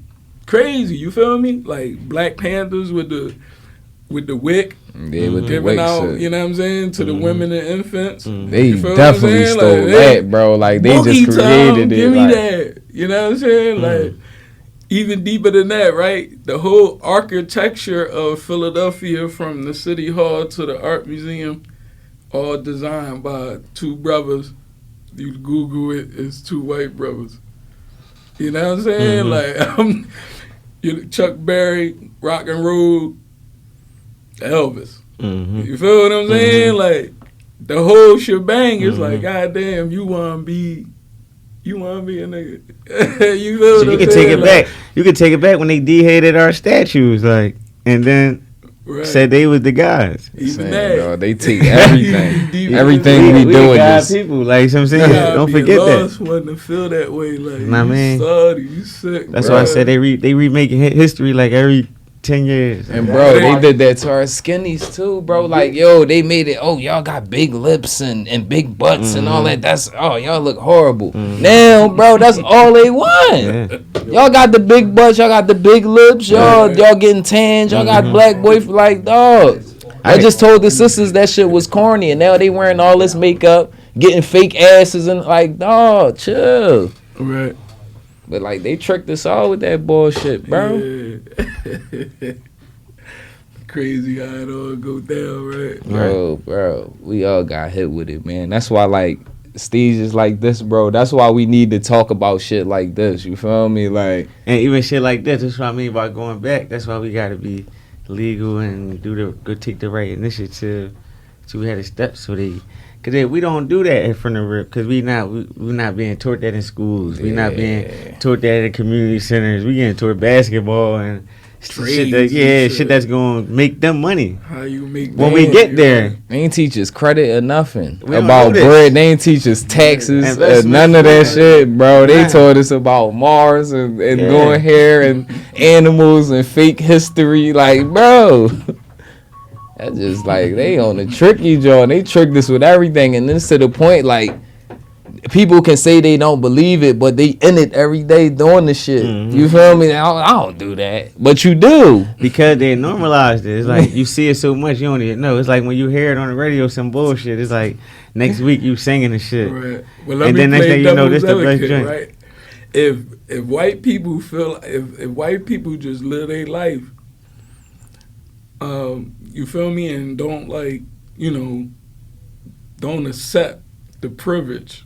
crazy. You feel me? Like Black Panthers with the wick Yeah, with the giving wake out. shit. You know what I'm saying to the women and infants. They You feel what I'm definitely saying? stole Like, that, bro. Like they Boogie just time, created it. give me like, that. You know what I'm saying? Like even deeper than that, right? The whole architecture of Philadelphia, from the City Hall to the Art Museum, all designed by two brothers. You Google it, it's two white brothers. You know what I'm saying? Like Chuck Berry, rock and roll, Elvis. Mm-hmm. You feel what I'm saying? Like the whole shebang is like, goddamn, you wanna be a nigga. You feel So what you I'm can take saying? it back. You can take it back when they de-hated our statues, like, and then Right. said they was the guys. Even saying, that. dog, they take everything. Deep Everything we we doing God is people, like, you know what I'm You saying? gotta Don't be forget lost that. one to feel that way. Like, Know what I mean? you sorry, you sick. That's bro. why I said they remaking history like every 10 years. And bro, they did that to our skinnies too, bro. Like, yo, they made it, oh, y'all got big lips and big butts and all that. That's, oh, y'all look horrible. Now, bro, that's all they want. Yeah. Y'all got the big butts, y'all got the big lips, y'all getting tanned, y'all got black boy for like, dog. I just told the sisters that shit was corny, and now they wearing all this makeup, getting fake asses, and like, dog, chill. Right. But like, they tricked us all with that bullshit, bro. Yeah. Crazy how it all go down, right? Bro, we all got hit with it, man. That's why, like, stages like this, bro. That's why we need to talk about shit like this. You feel me? Like, and even shit like this. That's what I mean by going back. That's why we gotta be legal and go take the right initiative. So we had a step so they, cause if we don't do that from the rip, cause we not being taught that in schools. We not being taught that in community centers. We getting taught basketball and shit that's gonna make them money. How you make when we get there? They ain't teach us credit or nothing We about bread. They ain't teach us taxes, none of that shit, bro. They taught us about Mars and going here and animals and fake history, like, bro. That's just like they on a tricky joint. They tricked us with everything, and then to the point like people can say they don't believe it, but they in it every day doing the shit. Mm-hmm. You feel me? I don't do that, but you do because they normalized it. It's like you see it so much you don't even know. It's like when you hear it on the radio, some bullshit. It's like next week you singing the shit, right? Well, let me play devil's advocate, right? If white people feel if white people just live their life, you feel me, and don't like don't accept the privilege.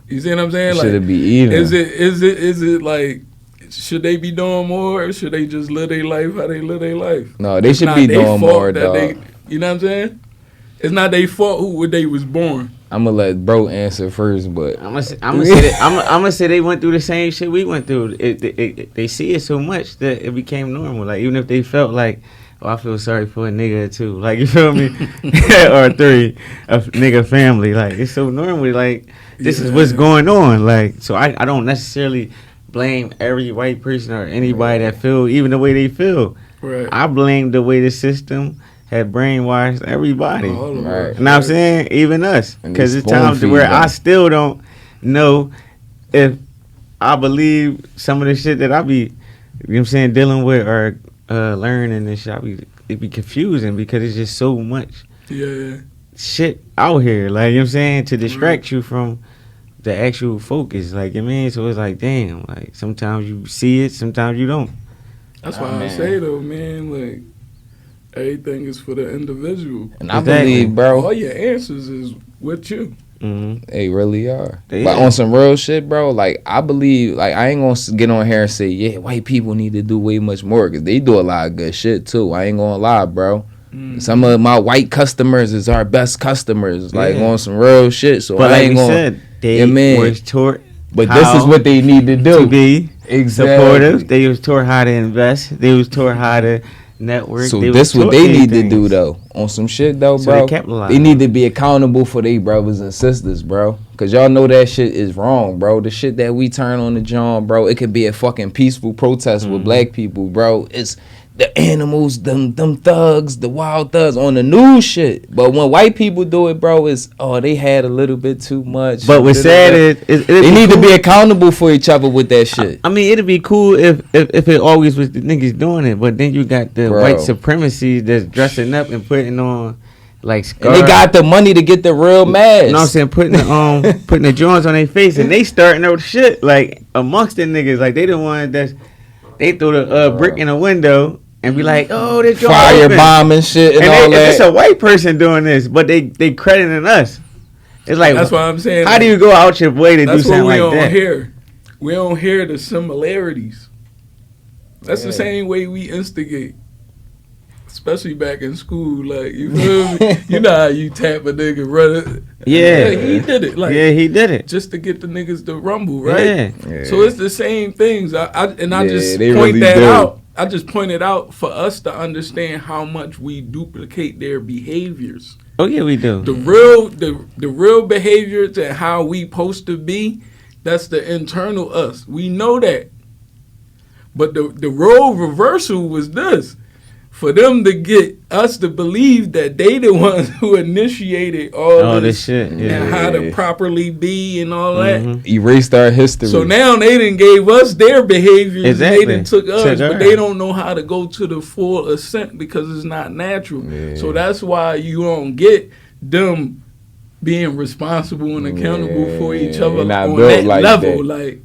You see what I'm saying? Should like, it be even? Is it like, should they be doing more, or should they just live their life how they live their life? No, they should be doing more, dog. You know what I'm saying? It's not their fault who they was born. I'm gonna let bro answer first, but I'm gonna say they went through the same shit we went through. They see it so much that it became normal. Like even if they felt like, oh, I feel sorry for a nigga or two. Like, you feel me? Or three, a nigga family. Like, it's so normal. Like, this is what's going on. Like, so I don't necessarily blame every white person or anybody that feel even the way they feel. Right. I blame the way the system had brainwashed everybody. Right. You know what I'm saying? Even us. Because it's times where I still don't know if I believe some of the shit that I be, you know what I'm saying, dealing with or learning and shit. It be confusing because it's just so much shit out here. Like, you know what I'm saying? To distract you from the actual focus. Like, you know what I mean? So it's like, damn. Like, sometimes you see it, sometimes you don't. That's why I say, though, man, like, everything is for the individual. And I believe, bro, all your answers is with you. Mm-hmm. They really are. But on some real shit, bro, like, I believe, like, I ain't gonna get on here and say, yeah, white people need to do way much more, because they do a lot of good shit, too. I ain't gonna lie, bro. Mm-hmm. Some of my white customers is our best customers, like, on some real shit. So but I like ain't gonna. Said, they was taught but this is what they need to do. To be supportive. They was taught how to invest. They was taught how to network. So this what they need to do though, on some shit though, bro. They need to be accountable for their brothers and sisters, bro. Cause y'all know that shit is wrong, bro. The shit that we turn on the John, bro. It could be a fucking peaceful protest with black people, bro. It's the animals, them thugs, the wild thugs on the news shit. But when white people do it, bro, it's they had a little bit too much. But what's sad is they need to be accountable for each other with that shit. I mean, it'd be cool if it always was the niggas doing it, but then you got the white supremacy that's dressing up and putting on like scarves. And they got the money to get the real mask. You know what I'm saying? Putting the joints on their face, and they starting out shit like amongst the niggas. Like they the one they throw the brick in a window and be like, oh, they fire bomb and shit and all that. It's a white person doing this, but they crediting us. It's like, that's what I'm saying. How do you go out your way to do something like that? We don't hear the similarities. That's the same way we instigate. Especially back in school, like, you feel me? You know how you tap a nigga, run it. Yeah, he did it. Like, he did it just to get the niggas to rumble, right? Yeah. So it's the same things. I just point that out. I just pointed out for us to understand how much we duplicate their behaviors. Oh yeah, we do. The real behaviors and how we supposed to be. That's the internal us. We know that. But the role reversal was this. For them to get us to believe that they the ones who initiated all this shit. And how to properly be and all that. Erased our history. So now they done gave us their behaviors. Exactly. They done took us, but they don't know how to go to the full ascent because it's not natural. Yeah. So that's why you don't get them being responsible and accountable for each other on that level,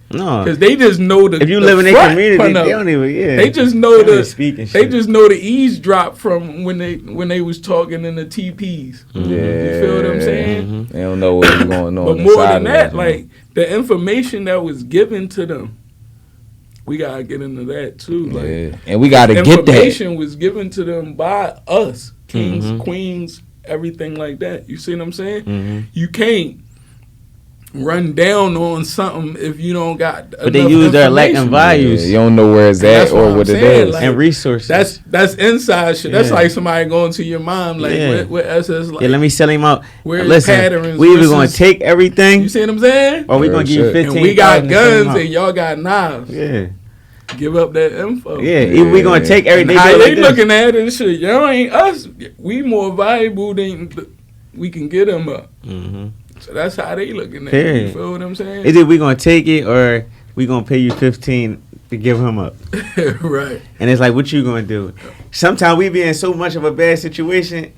because they just know the. If you live in their community, they don't even. Yeah, they just know they just know the eavesdrop from when they was talking in the TPs. Yeah, you feel what I'm saying? They don't know what's going on. But more than that, like the information that was given to them, we gotta get into that too. Like, and we gotta get that information was given to them by us, kings, queens. Everything like that. You see what I'm saying? You can't run down on something if you don't got but they use their lack of values. You don't know where it's at or what it is. Like, and resources. That's inside shit. That's like somebody going to your mom like what SS like. Yeah, let me sell him out. Listen, patterns, we either gonna take everything. You see what I'm saying? Or we gonna give you 15. And we got guns and y'all got knives. Yeah. Give up that info. Yeah, we gonna take everything. How they looking at it and shit? Y'all ain't us. We more valuable than we can get them up. So that's how they looking at it. You feel what I'm saying? Is it we gonna take it or we gonna pay you 15 to give him up? Right. And it's like, what you gonna do? Sometimes we be in so much of a bad situation.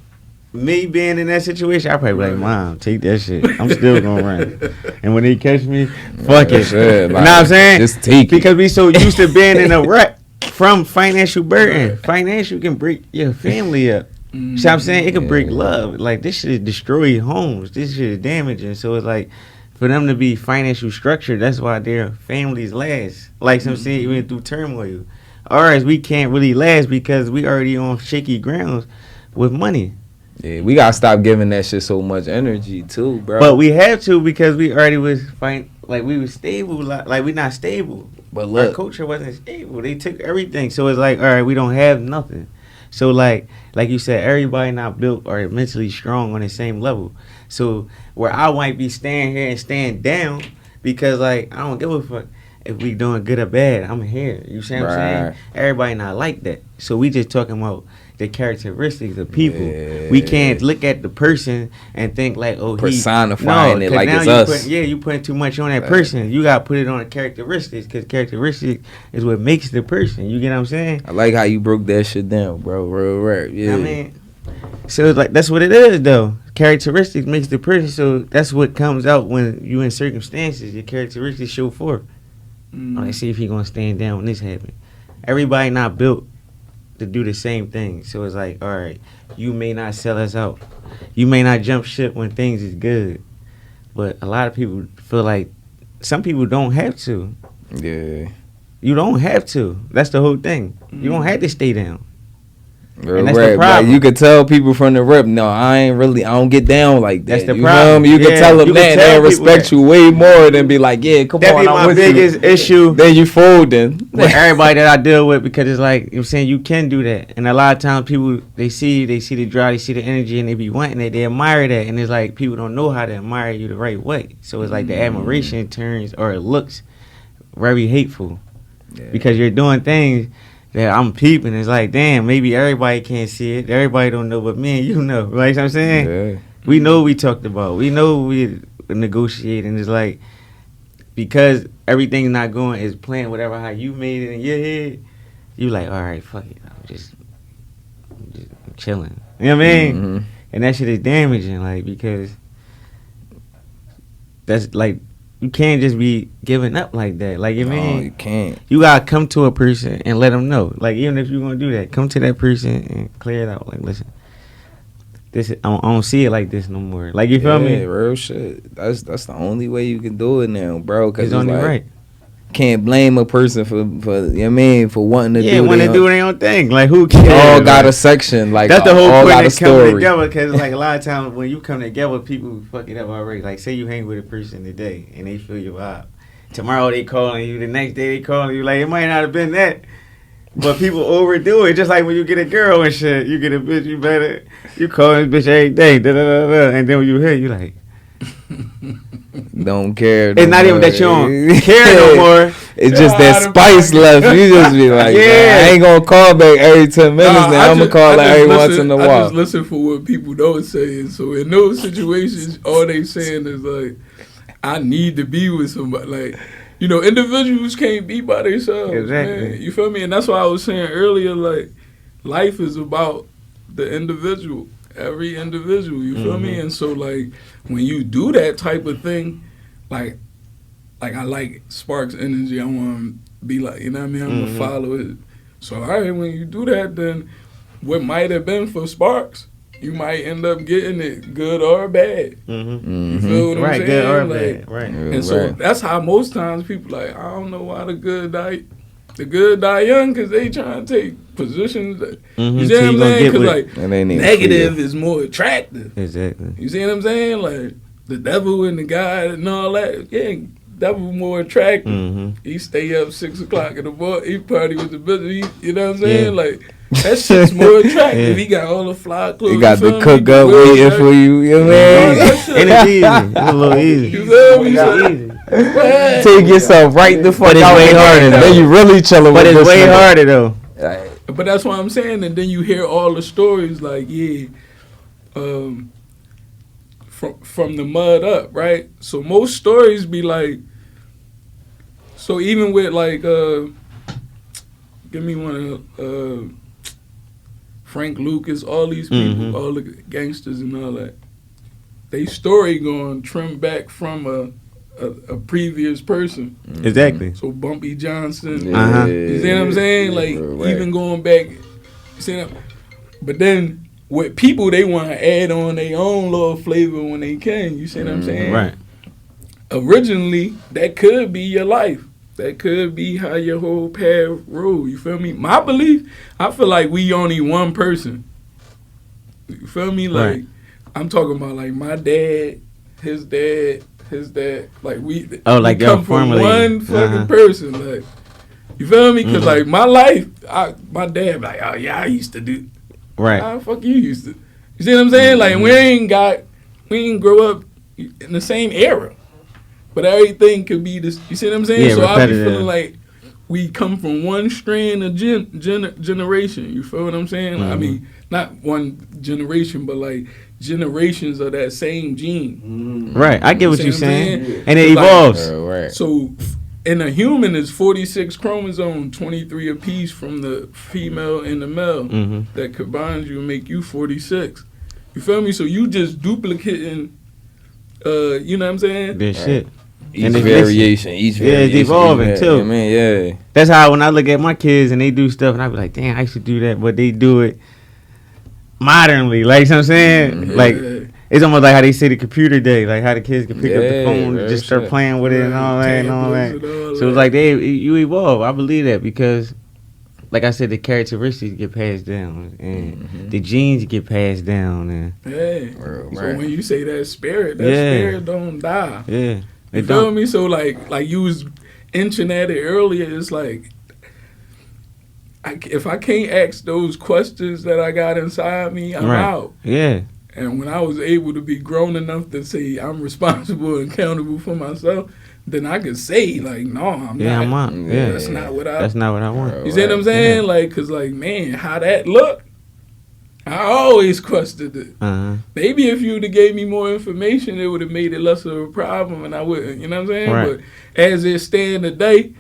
Me being in that situation, I probably be like, Mom, take that shit. I'm still gonna run. And when they catch me, fuck it. Shit, like, you know what I'm saying? Just take because we so used to being in a rut from financial burden. Financial can break your family up. See what I'm saying? It can break love. Like, this shit destroy homes. This shit is damaging. So it's like, for them to be financial structured, that's why their families last. Like some saying, even through turmoil. Ours, we can't really last because we already on shaky grounds with money. Yeah, we gotta stop giving that shit so much energy too, bro. But we have to because we already was like we was stable, like we not stable. But look, our culture wasn't stable. They took everything, so it's like, all right, we don't have nothing. So like you said, everybody not built or mentally strong on the same level. So where I might be staying here and staying down because like I don't give a fuck if we doing good or bad. I'm here. You see what I'm saying? Everybody not like that. So we just talking about the characteristics of people. Yeah. We can't look at the person and think like, oh, personifying it like it's us. You putting too much on that person. You gotta put it on the characteristics because characteristics is what makes the person. You get what I'm saying? I like how you broke that shit down, bro. Real rap. Yeah. I mean, so it's like that's what it is though. Characteristics makes the person. So that's what comes out when you in circumstances. Your characteristics show forth. Like, see if he gonna stand down when this happen. Everybody not built to do the same thing. So it's like, all right, you may not sell us out. You may not jump ship when things is good. But a lot of people feel like some people don't have to. Yeah. You don't have to. That's the whole thing. You don't have to stay down. And that's the problem. Like, you could tell people from the rip, no, I don't get down like that. That's the you problem. You can tell them that, and they respect you way more than be like, yeah, come on, I'm with you. That be my biggest issue. Then you folding. With everybody that I deal with, because it's like, I'm saying, you can do that. And a lot of times people, they see the drive, they see the energy, and they be wanting it. They admire that. And it's like, people don't know how to admire you the right way. So it's like the admiration turns, or it looks very hateful. Yeah. Because you're doing things that I'm peeping. It's like, damn, maybe everybody can't see it. Everybody don't know, but me and you know. Right? You know what I'm saying? Yeah. We know we talked about. We know we negotiating. It's like, because everything's not going as planned, whatever, how you made it in your head, you like, all right, fuck it. I'm just chilling. You know what I mean? Mm-hmm. And that shit is damaging, like, because that's like, you can't just be giving up like that. Like, you mean? You can't. You gotta come to a person and let them know. Like, even if you're gonna do that, come to that person and clear it out. Like, listen, this is, I don't see it like this no more. Like, you feel me? Yeah, real shit. That's the only way you can do it now, bro. Cause it's only like, right. Can't blame a person for you know what I mean, for wanting to do their own thing. Like, who cares? They all got a section. Like, that's the whole all point got a of coming story. together. Because like a lot of times when you come together, people fuck it up already. Like, say you hang with a person today and they feel your vibe. Tomorrow they calling you. The next day they calling you. Like, it might not have been that, but people overdo it. Just like when you get a girl and shit, you get a bitch. You call this bitch every day. Da, da, da, da, and then when you hear, you like. Don't care. It's not even that you don't care no more. it's just that spice left. You just be like, yeah, I ain't gonna call back every 10 minutes. Now I'm gonna call like every once in a while. I just listen for what people don't say. So in those situations, all they saying is like, I need to be with somebody. Like, you know, individuals can't be by themselves. Exactly. Man. You feel me? And that's why I was saying earlier, like, life is about the individual. Every individual. You feel me? And so, like, when you do that type of thing, like I like Sparks' energy. I want to be like, you know what I mean? I'm going to follow it. So, all right, when you do that, then what might have been for Sparks, you might end up getting it good or bad. You feel what I'm saying? Good or like, bad. Right. And so that's how most times people like, I don't know why the good die young, because they trying to take positions. You see what I'm saying? Because like negative is more attractive. Exactly. You see what I'm saying? Like the devil and the God and all that. Yeah, devil more attractive. He stay up 6 o'clock in the morning. He party with the business. You know what I'm saying? Like. That shit's more attractive. He got all the fly clothes. He got the cook up waiting for you. You know what I mean? And it's easy. It's a little easy. You feel me? Easy. Take yourself right the fuck out. Way harder, then you really chilling with this. But it's way harder though. But that's what I'm saying. And then you hear all the stories like, from the mud up, right? So most stories be like, so even with like, give me one Frank Lucas, all these people, all the gangsters and all that, they story going trimmed back from a previous person. Exactly. So Bumpy Johnson, Uh-huh. You see what I'm saying? Like even going back, you see that? But then with people, they want to add on their own little flavor when they can. You see what I'm saying? Right. Originally, that could be your life. That could be how your whole path roll. You feel me? My belief, I feel like we only one person. You feel me? Like, Right. I'm talking about like my dad, his dad. Like we like we y'all come from formally. one fucking person. Like, you feel me? Because like my life, my dad like, oh yeah, I used to do. Right. How the fuck you used to? You see what I'm saying? Like we ain't grow up in the same era. But everything could be this. You see what I'm saying? Yeah, so I be repetitive. feeling like we come from one strand of generation. You feel what I'm saying? I mean, not one generation, but like generations of that same gene. Right. I get what See you're what I'm saying. saying? And it Like, evolves. Right. So in a human, is 46 chromosomes, 23 apiece from the female and the male that combines you and make you 46. You feel me? So you just duplicating, you know what I'm saying? This shit. Each And it's variation. it's evolving too. I mean, yeah. That's how when I look at my kids and they do stuff and I be like, damn, I should do that, but they do it modernly. Like, you know what I'm saying? Like, it's almost like how they say the computer day, like how the kids can pick up the phone and just start playing with it and all that and all that. So it's like you evolve. I believe that because, like I said, the characteristics get passed down and the genes get passed down. And So when you say that spirit don't die. Yeah. You feel me? So like you was inching at it earlier, it's like if I can't ask those questions that I got inside me, I'm out. Yeah. And when I was able to be grown enough to say I'm responsible and accountable for myself, then I could say like, no, I'm not. I'm out. Yeah. That's not what I want. You see what I'm saying? Like, cause like, man, how that look? I always questioned it. Maybe if you would have gave me more information, it would have made it less of a problem, and I wouldn't. You know what I'm saying? Right. But as it stand today,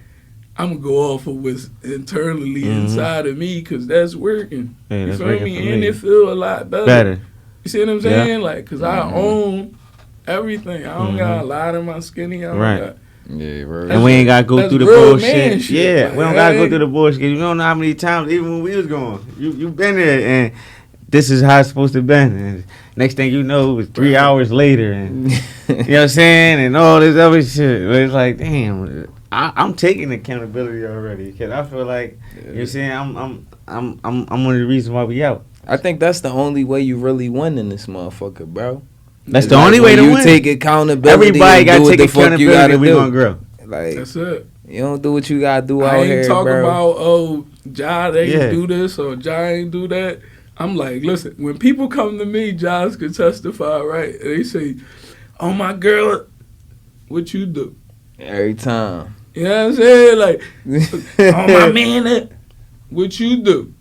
I'm gonna go off of what's internally inside of me, cause that's working. Yeah, you that's feel working me? for And me. it feel a lot better. You see what I'm saying? Like, cause I own everything. I don't got a lot in my skinny. I don't got. Yeah, right. And we ain't gotta go through the bullshit. Shit. Yeah, Like, we don't gotta go through the bullshit. You don't know how many times, even when we was going, you been there, and this is how it's supposed to be. And next thing you know, it was 3 hours later, and you know what I'm saying, and all this other shit. But it's like, damn, I'm taking accountability already because I feel like you know what I'm saying. I'm one of the reasons why we out. I think that's the only way you really win in this motherfucker, bro. That's the only way to you win. Take accountability. Everybody got to take accountability. We gonna grow. Like, that's it. You don't do what you gotta do out here, bro. I ain't talking about Jhaaz ain't do this or Jhaaz ain't do that. I'm like, listen, when people come to me, Jhaaz can testify, right? And they say, "Oh my girl, what you do?" Every time. You know what I'm saying? Like, oh my man, what you do?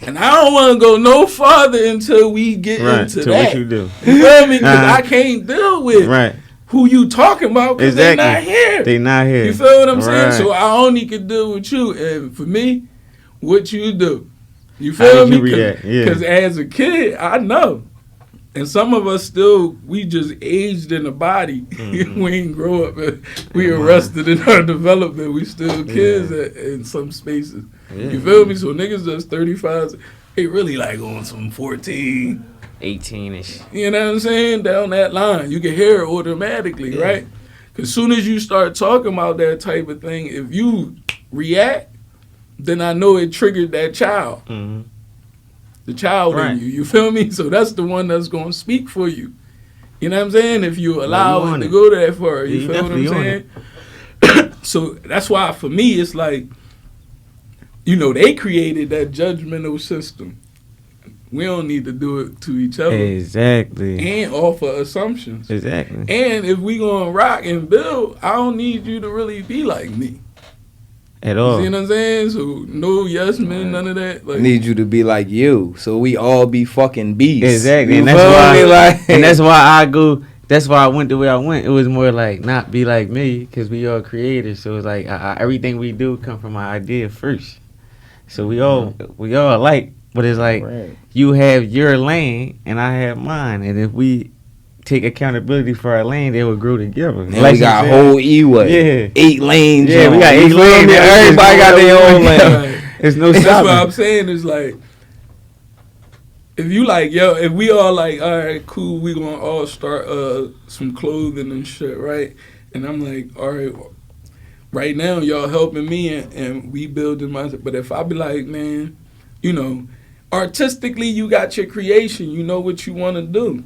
And I don't want to go no farther until we get into that. What you do? You feel me? Because I can't deal with who you talking about because they not here. They not here. You feel what I'm saying? So I only can deal with you. And for me, what you do. You feel me? Because as a kid, I know. And some of us still, we just aged in the body. Mm-hmm. We ain't grow up. We arrested in our development. We still kids in some spaces. Yeah. You feel me? So niggas that's 35, they really like on some 14. 18-ish. You know what I'm saying? Down that line. You can hear it automatically, right? Because soon as you start talking about that type of thing, if you react, then I know it triggered that child. Mm-hmm. The child in you. You feel me? So that's the one that's going to speak for you. You know what I'm saying? If you allow it to go that far. You feel what I'm saying? So that's why for me it's like, you know, they created that judgmental system. We don't need to do it to each other. Exactly. And offer assumptions. Exactly. And if we going to rock and build, I don't need you to really be like me. At all. You see what I'm saying? So no yes men, none of that. Like, I need you to be like you, so we all be fucking beasts. Exactly. And that's why I go. That's why I went the way I went. It was more like not be like me, because we all creators. So it's like everything we do come from our idea first. So we all alike, but it's like you have your lane and I have mine, and if we take accountability for our lane, they will grow together. And like we got a whole E-way. 8 lanes. Yeah, we got 8 lanes. Everybody got their own lane. There's no stopping. That's what I'm saying is like, if you like, yo, if we all like, all right, cool, we gonna all start some clothing and shit, right? And I'm like, all right, right now y'all helping me and we building myself. But if I be like, man, you know, artistically you got your creation, you know what you want to do.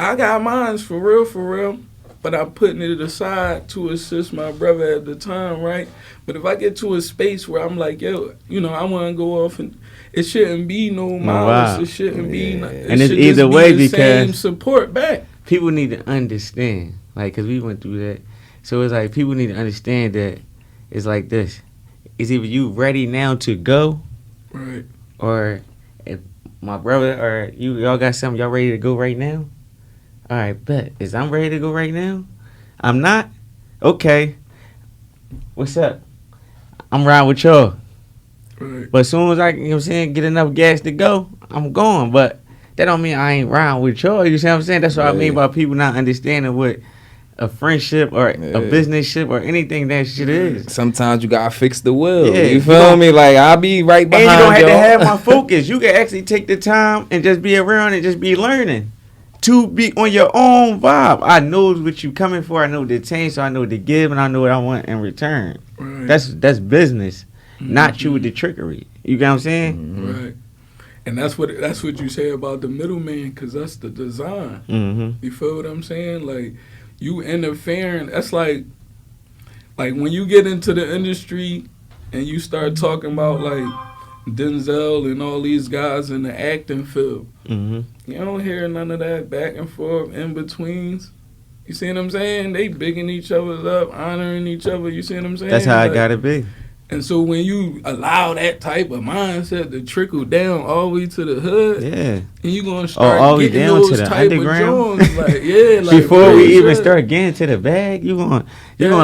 I got mine for real, but I'm putting it aside to assist my brother at the time, right? But if I get to a space where I'm like, yo, you know, I want to go off and it shouldn't be no malice, it shouldn't be, and it's either way because same support back. People need to understand, like, because we went through that. So it's like people need to understand that it's like this. It's either you ready now to go, right? Or if my brother or y'all got something, y'all ready to go right now? All right, bet. Is I'm ready to go right now? I'm not? Okay. What's up? I'm riding with y'all. Right. But as soon as I, you know what I'm saying, get enough gas to go, I'm going. But that don't mean I ain't riding with y'all. You see what I'm saying? That's what I mean by people not understanding what a friendship or a business ship or anything that shit is. Sometimes you gotta fix the wheel. You feel me? Like, I'll be right behind you. And you don't have to have my focus. You can actually take the time and just be around and just be learning. To be on your own vibe. I know what you coming for. I know the change, so I know the give, and I know what I want in return. Right. That's business, not you with the trickery. You get what I'm saying? Mm-hmm. Right. And that's what you say about the middleman, because that's the design. Mm-hmm. You feel what I'm saying? Like, you interfering. That's like when you get into the industry and you start talking about like Denzel and all these guys in the acting field. Mm-hmm. You don't hear none of that back and forth in betweens. You see what I'm saying? They bigging each other up, honoring each other. You see what I'm saying? That's how it gotta be. And so when you allow that type of mindset to trickle down all the way to the hood, and you gonna start all getting down those to the type underground. of joints, like before we even start getting to the bag, you gonna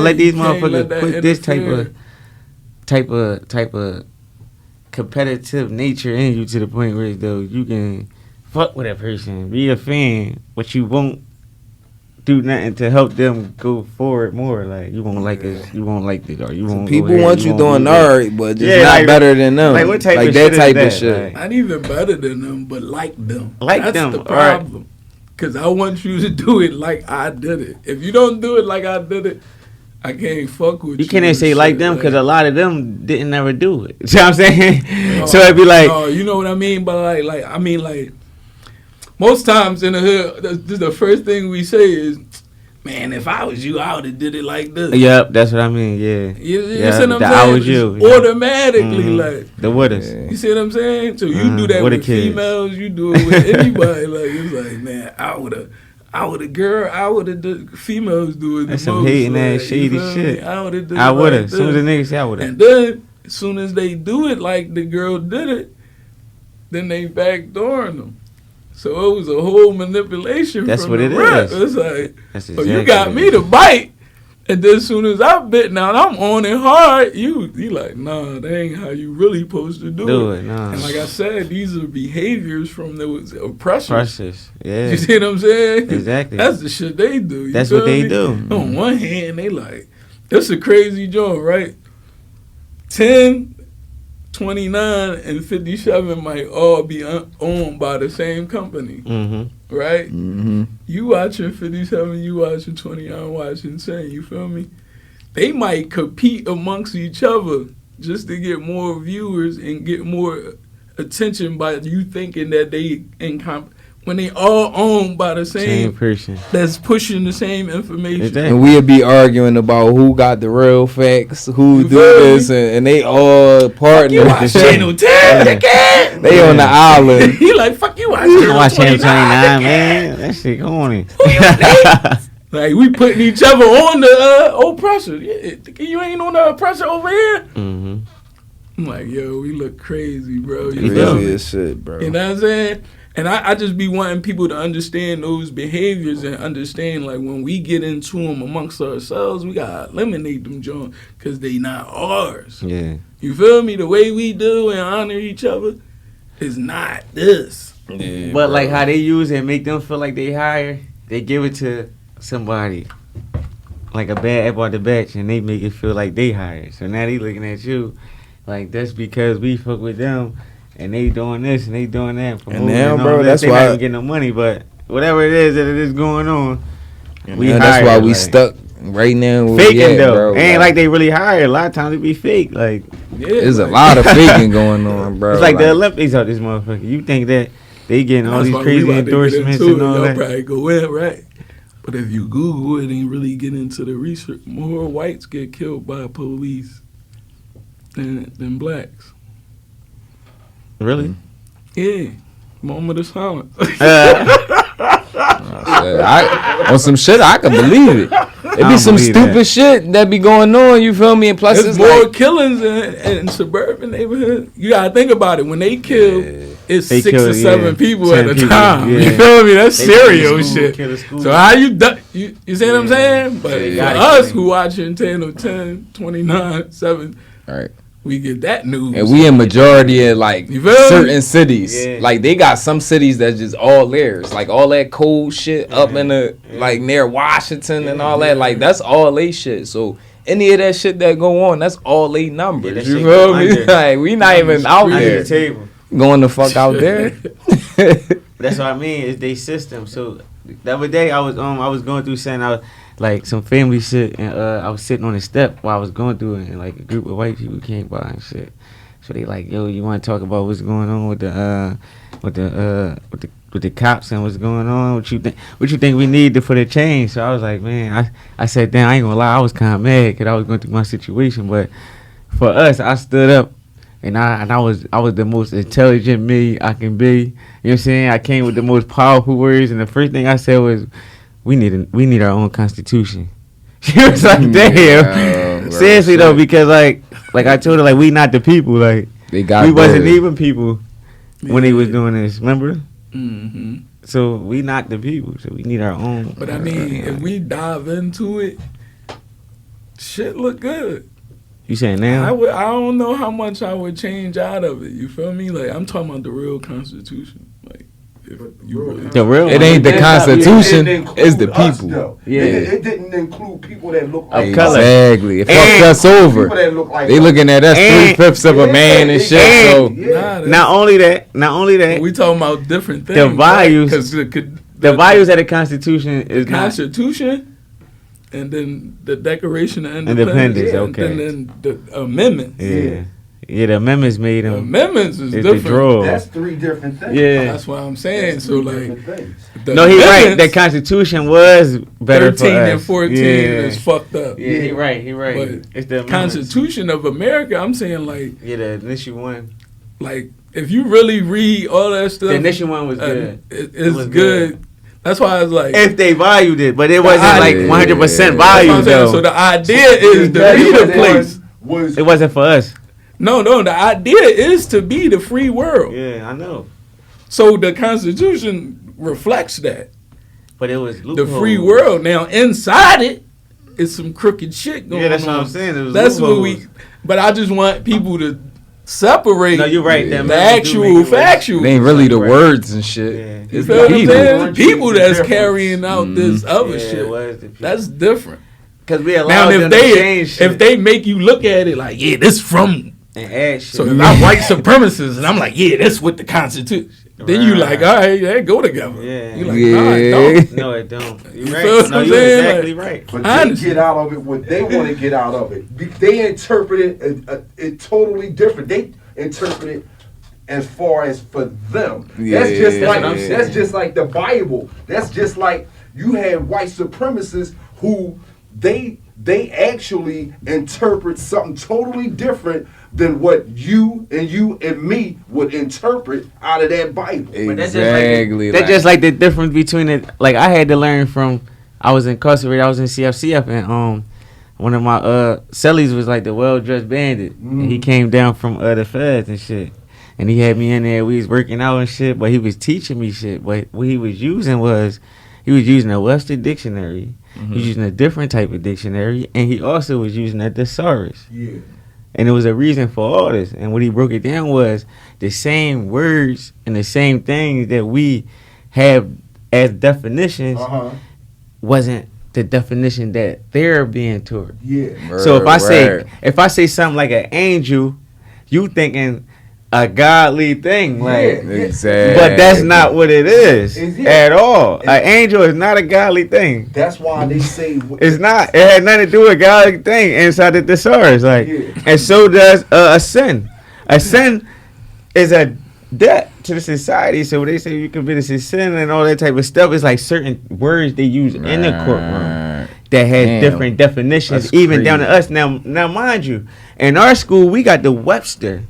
let these motherfuckers put this type of competitive nature in you to the point where though you can fuck with that person, be a fan, but you won't do nothing to help them go forward more. Like, you won't like it, you won't like it, or you won't. People want you doing alright, but just not like, better than them. Like, what type like of that shit type is of shit. Not even better than them, but like them. That's the problem. Because I want you to do it like I did it. If you don't do it like I did it, I can't fuck with you. You can't even say like them, because a lot of them didn't never do it. You know what I'm saying? So it'd be like, you know what I mean? But like most times in the hood, the first thing we say is, man, if I was you, I would have did it like this. Yep, that's what I mean. Yeah, you see what I'm saying? I was you. Automatically, like the with us. You see what I'm saying? So you do that with females, you do it with anybody. Like, it's like, man, out of the females do it. That's the some most, hating ass you shady feel shit. me? I would've did I it would've. like Soon as the this. nigga say I would've. And then, as soon as they do it like the girl did it, then they backdooring them. So it was a whole manipulation. That's from what the it rep. is. It's like, That's oh, you exactly got what me it to is. bite. And then as soon as I bit now, I'm on it hard. You like, nah, that ain't how you really supposed to do it. Nah. And like I said, these are behaviors from those oppressors. Precious. Yeah. You see what I'm saying? Exactly. That's the shit they do. That's feel what they me? do. On one hand, they like, that's a crazy joint, right? 10, 29, and 57 might all be owned by the same company, Mm-hmm. right? Mm-hmm. You watching 57, you watching 20, I'm watching 10, you feel me? They might compete amongst each other just to get more viewers and get more attention by you thinking that they when they all owned by the Same person. that's pushing the same information. Exactly. And we'll be arguing about who got the real facts, who You do feel this, and they all partner. You watch Channel 10, nigga. They on the island. He like, fuck you, watch I Channel watch Channel 29, 29, man. That shit corny. Who you think? Like, we putting each other on the oppressor. Yeah, you ain't on the oppressor over here? Mm-hmm. I'm like, yo, we look crazy, bro. You Crazy feel me? as shit, bro. You know what I'm saying? And I just be wanting people to understand those behaviors and understand, like, when we get into them amongst ourselves, we got to eliminate them, John, because they not ours. Yeah. You feel me? The way we do and honor each other is not this. Yeah, But bro. like how they use it and make them feel like they higher, they give it to somebody. Like a bad apple out the batch, and they make it feel like they higher. So now they looking at you like that's because we fuck with them. And they doing this and they doing that. And now, bro, this. that's they why not even getting no money. But whatever it is that it is going on, we man, that's hired, why we like, stuck right now. Where faking we at, though. bro. Ain't like they really hired. A lot of times it be fake. Like Yeah, There's a like, lot of faking going on, bro. it's like the Olympics out this motherfucker. You think that they getting all that's these why crazy we about to get endorsements into and it. all Y'all that? probably go in, right? But if you Google it and really get into the research, more whites get killed by police than blacks. Really? Yeah. Moment of silence. On some shit, I can believe it. It be don't some believe stupid that. shit that be going on. You feel me? And plus, There's it's more like, killings in suburban neighborhoods. You gotta think about it. When they kill, it's They 6 kill, or 7 people 10 at a people, time. yeah. You feel me? That's They kill the serial school, shit. kill the school. So how you see what I'm saying? But They for gotta us kill who watching 10 or 10, 29, 7, right. we get that news. And we in majority of like You feel me? certain cities. Yeah. Like they got some cities that's just all theirs. Like all that cold shit up in the like near Washington and all that. Like that's all they shit. So any of that shit that go on, that's all they numbers. that You shit feel go me? under. Like we not even out Under there the table. going the fuck out there. That's what I mean. It's they system. So the other day I was going through something. I was like some family shit, and I was sitting on the step while I was going through it, and like a group of white people came by and shit. So they like, yo, you want to talk about what's going on with the cops and what's going on? What you think we need for the change? So I was like, man, I said, damn, I ain't gonna lie, I was kind of mad because I was going through my situation, but for us, I stood up. And I was the most intelligent me I can be. You know what I'm saying? I came with the most powerful words, and the first thing I said was, "We need our own constitution." She was like, "Damn." Seriously though, because like I told her, like we not the people. Like They got we wasn't dirty. even people when they was doing this. Remember? Mm-hmm. So we not the people. So we need our own. But I mean, if we dive into it, shit look good. You saying now? I don't know how much I would change out of it. You feel me? Like I'm talking about the real Constitution. Like if you really The real It one. ain't the It did not- Constitution, it didn't it's the include us, people. though. Yeah. It didn't include people that look like Of color. Exactly. It And fucked us over. People that look like They us. looking at us And- 3/5 of a man and shit. So Nah, Yeah. that's- Not only that, we talking about different things. The values- because the values of the Constitution is not. Constitution, and then the Declaration of Independence, Independence, okay. and then the amendments. Yeah, the amendments made The them. amendments is It's the different. draw. That's 3 different things. Yeah. That's what I'm saying. That's So 3 like, different things. the No, he right. amendments, The Constitution was better 13 for us. and 14 Yeah. is fucked up. Yeah, he right. He right. But It's the amendments. Constitution of America, I'm saying like Yeah, the initial one. if you really read all that stuff, The initial one was good. It's was good. That's why I was like, if they valued it, but it wasn't like 100% value though. So the idea is to be the place. It wasn't for us. No, the idea is to be the free world. Yeah, I know. So the Constitution reflects that. But it was the free world. Now inside it is some crooked shit going on. Yeah, that's what I'm saying. It was that's what we. But I just want people to separate. No, you're right. The actual factual. It ain't really the words and shit. Yeah. It's the people that's carrying out this other shit. That's different. Because we allow them to change shit. If they make you look at it like, yeah, this from. And add shit. So if I'm white supremacist and I'm like, yeah, that's with the Constitution. Then you like, all right, they go together. Yeah. You like, no, it don't. No, it don't. You're right. No, you're exactly right. But they get out of it what they want to get out of it. They interpret it totally different. They interpret it as far as for them. That's just like the Bible. That's just like you have white supremacists who they actually interpret something totally different than what you and me would interpret out of that Bible. Exactly. That's just like the difference between it. Like I had to learn from. I was incarcerated. I was in CFCF, and one of my cellies was like the well-dressed bandit. And he came down from the feds and shit. And he had me in there. We was working out and shit, but he was teaching me shit. But what he was using a Webster dictionary. He was using a different type of dictionary, and he also was using a thesaurus. Yeah. And there was a reason for all this. And what he broke it down was the same words and the same things that we have as definitions wasn't the definition that they're being taught. Yeah. So if I say something like an angel, you thinking a godly thing, like exactly. But that's not what it is at all. An angel is not a godly thing. That's why they say it's not. It had nothing to do with a godly thing inside the thesaurus, like, and so does a sin. A sin is a debt to the society. So when they say you commit a sin and all that type of stuff, it's like certain words they use in the courtroom that has different definitions, even down to us. Now, mind you, in our school we got the Webster.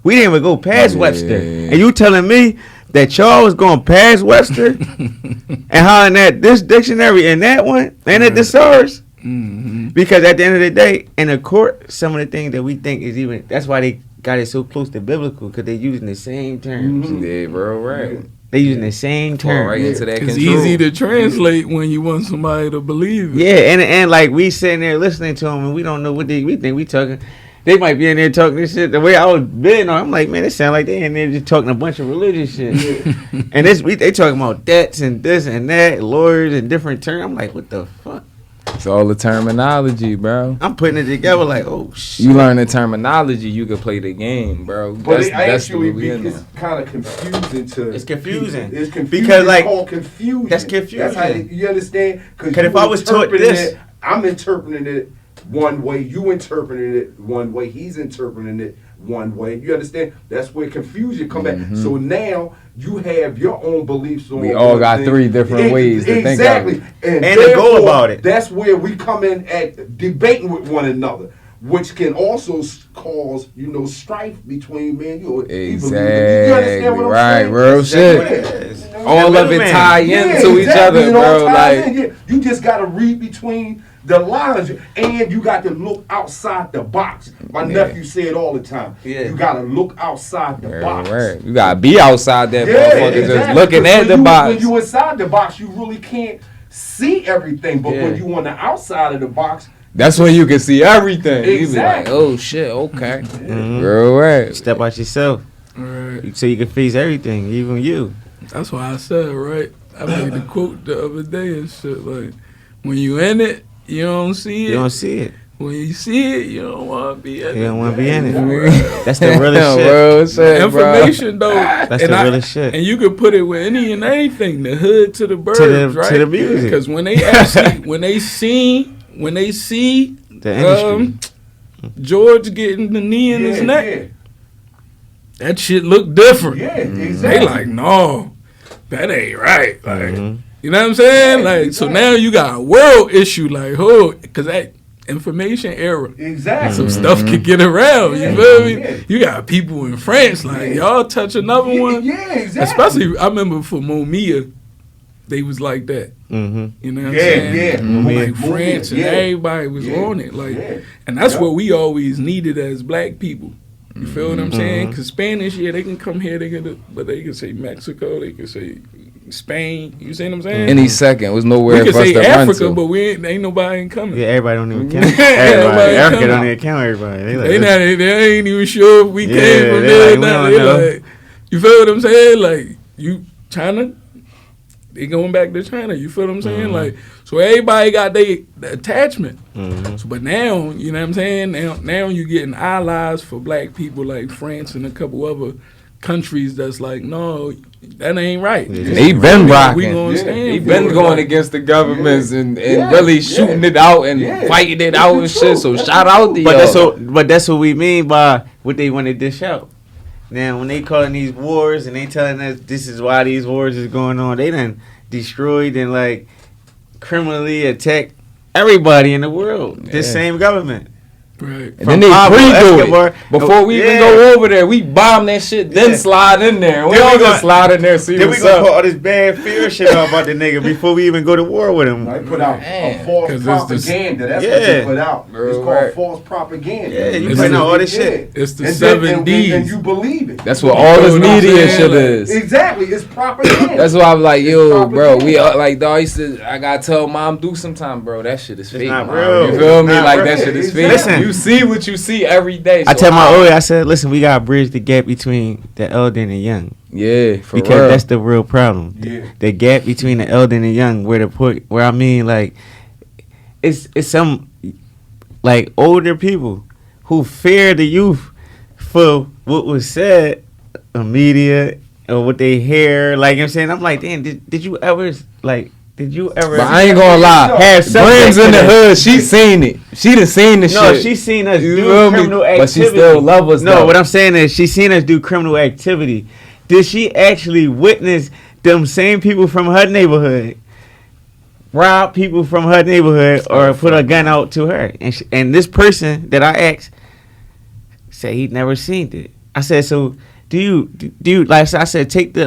We didn't even go past Webster. And you telling me that y'all was going past Webster and how in that this dictionary and that one and the thesaurus? Because at the end of the day, in the court, some of the things that we think is even, that's why they got it so close to biblical, because they're using the same terms. Yeah, bro, right. They using the same terms. Right into that it's control. easy to translate when you want somebody to believe it. Yeah, and like we sitting there listening to them and we don't know what we think we talking. They might be in there talking this shit. The way I was bidding on, I'm like, man, it sound like they in there just talking a bunch of religious shit. And they talking about debts and this and that, lawyers and different terms. I'm like, what the fuck? It's all the terminology, bro. I'm putting it together like, oh shit. You learn the terminology, you can play the game, bro. But it's kind of confusing to. It's confusing. It's confusing because like called confusion. That's confusing. That's how you understand. Because if I was taught this, I'm interpreting it one way, you interpreting it one way, he's interpreting it one way. You understand? That's where confusion come back. So now you have your own beliefs on. We all got three different ways to think of it. And to go about it. That's where we come in at debating with one another, which can also cause, strife between me and you. Exactly. You understand what I'm saying? Real shit. All of it tie into each other, bro. Like you just gotta read between the lines, and you got to look outside the box. My nephew said all the time. You got to look outside the box. Right. You got to be outside that motherfucker just looking at the box. When you inside the box, you really can't see everything. But when you on the outside of the box, that's when you can see everything. Exactly. You be like, oh shit, okay. Real right. Step out yourself. Right. So you can face everything, even you. That's why I said, right? I made the quote the other day and shit, like, when you in it, you don't see it. You don't see it. When you see it, you don't want to be in it. You don't want to be in it. That's the realest shit. Bro, information, though. That's the realest shit. And you can put it with any and anything, the hood to the birds, right? To the music. Because when they actually, when they see the industry. George getting the knee in his neck, that shit look different. Yeah, exactly. They like, no, that ain't right. Like, you know what I'm saying? Like, so now you got a world issue, like, because that information era. Exactly. Some stuff could get around. You feel me? You got people in France, like, y'all touch another one. Yeah, exactly. Especially, I remember for Momia, they was like that. Mm-hmm. You know what I'm saying? Like France and everybody was on it. Like, and that's what we always needed as black people. You feel what I'm saying? Because Spanish, they can come here, but they can say Mexico, they can say Spain. You see what I'm saying? Any second was nowhere we for can us say to run Africa, to. but ain't nobody coming. Yeah, everybody don't even count. Everybody, Africa don't even count everybody. They ain't even sure if we came from there. Like, you feel what I'm saying? Like, you China, they going back to China. You feel what I'm saying? Like, so everybody got their attachment. So, but now, you know what I'm saying? Now you getting allies for black people like France and a couple other countries that's like, no, that ain't right. They been rocking. We gonna stand They for been it. going against the governments and really shooting it out and fighting it out and shit. So shout out to y'all. But that's what we mean by what they want to dish out. Now, when they calling these wars and they telling us this is why these wars is going on, they done destroyed and like criminally attacked everybody in the world. This same government. Right. And then they pre-do it. Before we even go over there, we bomb that shit, then slide in there. We don't just slide in there, see then what's we gonna up. put all this bad fear shit out about the nigga before we even go to war with him. They put out a false propaganda. That's what they put out. It's called false propaganda. Yeah, you putting out all this shit. It's the 7 Ds. And you believe it. That's what all this media shit like, is. Exactly, it's propaganda. That's why I'm like, yo, bro, we like, dog, I gotta tell Mom do sometime, bro. That shit is fake, not Mom. real. You feel It's me? not Like, real. that shit is fake. Listen. You see what you see every day. I so tell my I said, listen, we gotta bridge the gap between the elder and the young. Yeah, for Because real. that's the real problem. Yeah. The gap between the elder and the young, where I mean, like, it's some like older people who fear the youth for what was said in media or what they hear. Like, you know what I'm saying, I'm like, damn, did you ever like? Did you ever? But I ain't gonna lie. Brand's in the hood. She seen it. She done seen the shit. No, she seen us You do feel me? criminal activity. But she still love us. No, though. what I'm saying is she seen us do criminal activity. Did she actually witness them same people from her neighborhood rob people from her neighborhood or put a gun out to her? And this person that I asked said he'd never seen it. I said, so do you like I said, take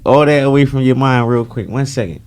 all that away from your mind real quick. 1 second.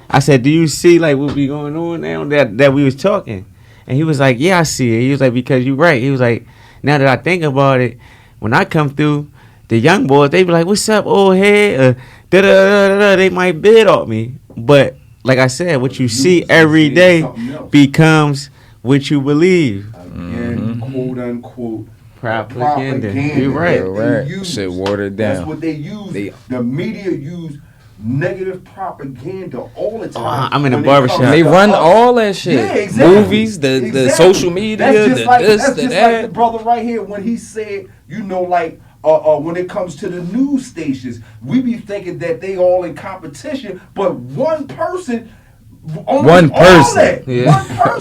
I said, do you see like what be going on now that we was talking? And he was like, yeah, I see it. He was like, because you're right. He was like, now that I think about it, when I come through, the young boys, they be like, what's up, old head? They might bid on me. But like I said, what you see every day becomes what you believe. Again, quote unquote. Propaganda. You're right. Shit watered down. That's what they use. The media use negative propaganda all the time. I'm in a barbershop. They run all that shit. Yeah, exactly. Movies, the social media, that's just like that. the brother right here when he said, you know, like when it comes to the news stations, we be thinking that they all in competition, but one person. One person.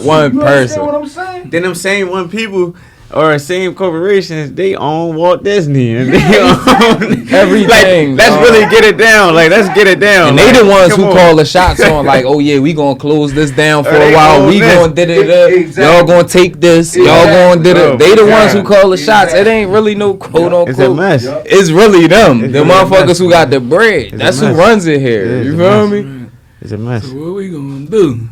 One person. You understand what I'm saying? Then them same one people or same corporations, they own Walt Disney and they own everything. Like, let's really get it down. Like, let's get it down. And like, they the ones who call the shots on. Like, oh yeah, we gonna close this down for a while. We gonna did it. Exactly. Y'all gonna take this. Y'all gonna did it. They the ones who call the shots. It ain't really no quote unquote. It's a mess. It's really them. It's The really motherfuckers who got the bread. That's who runs it here. You feel me? It's a mess. So what we gonna do?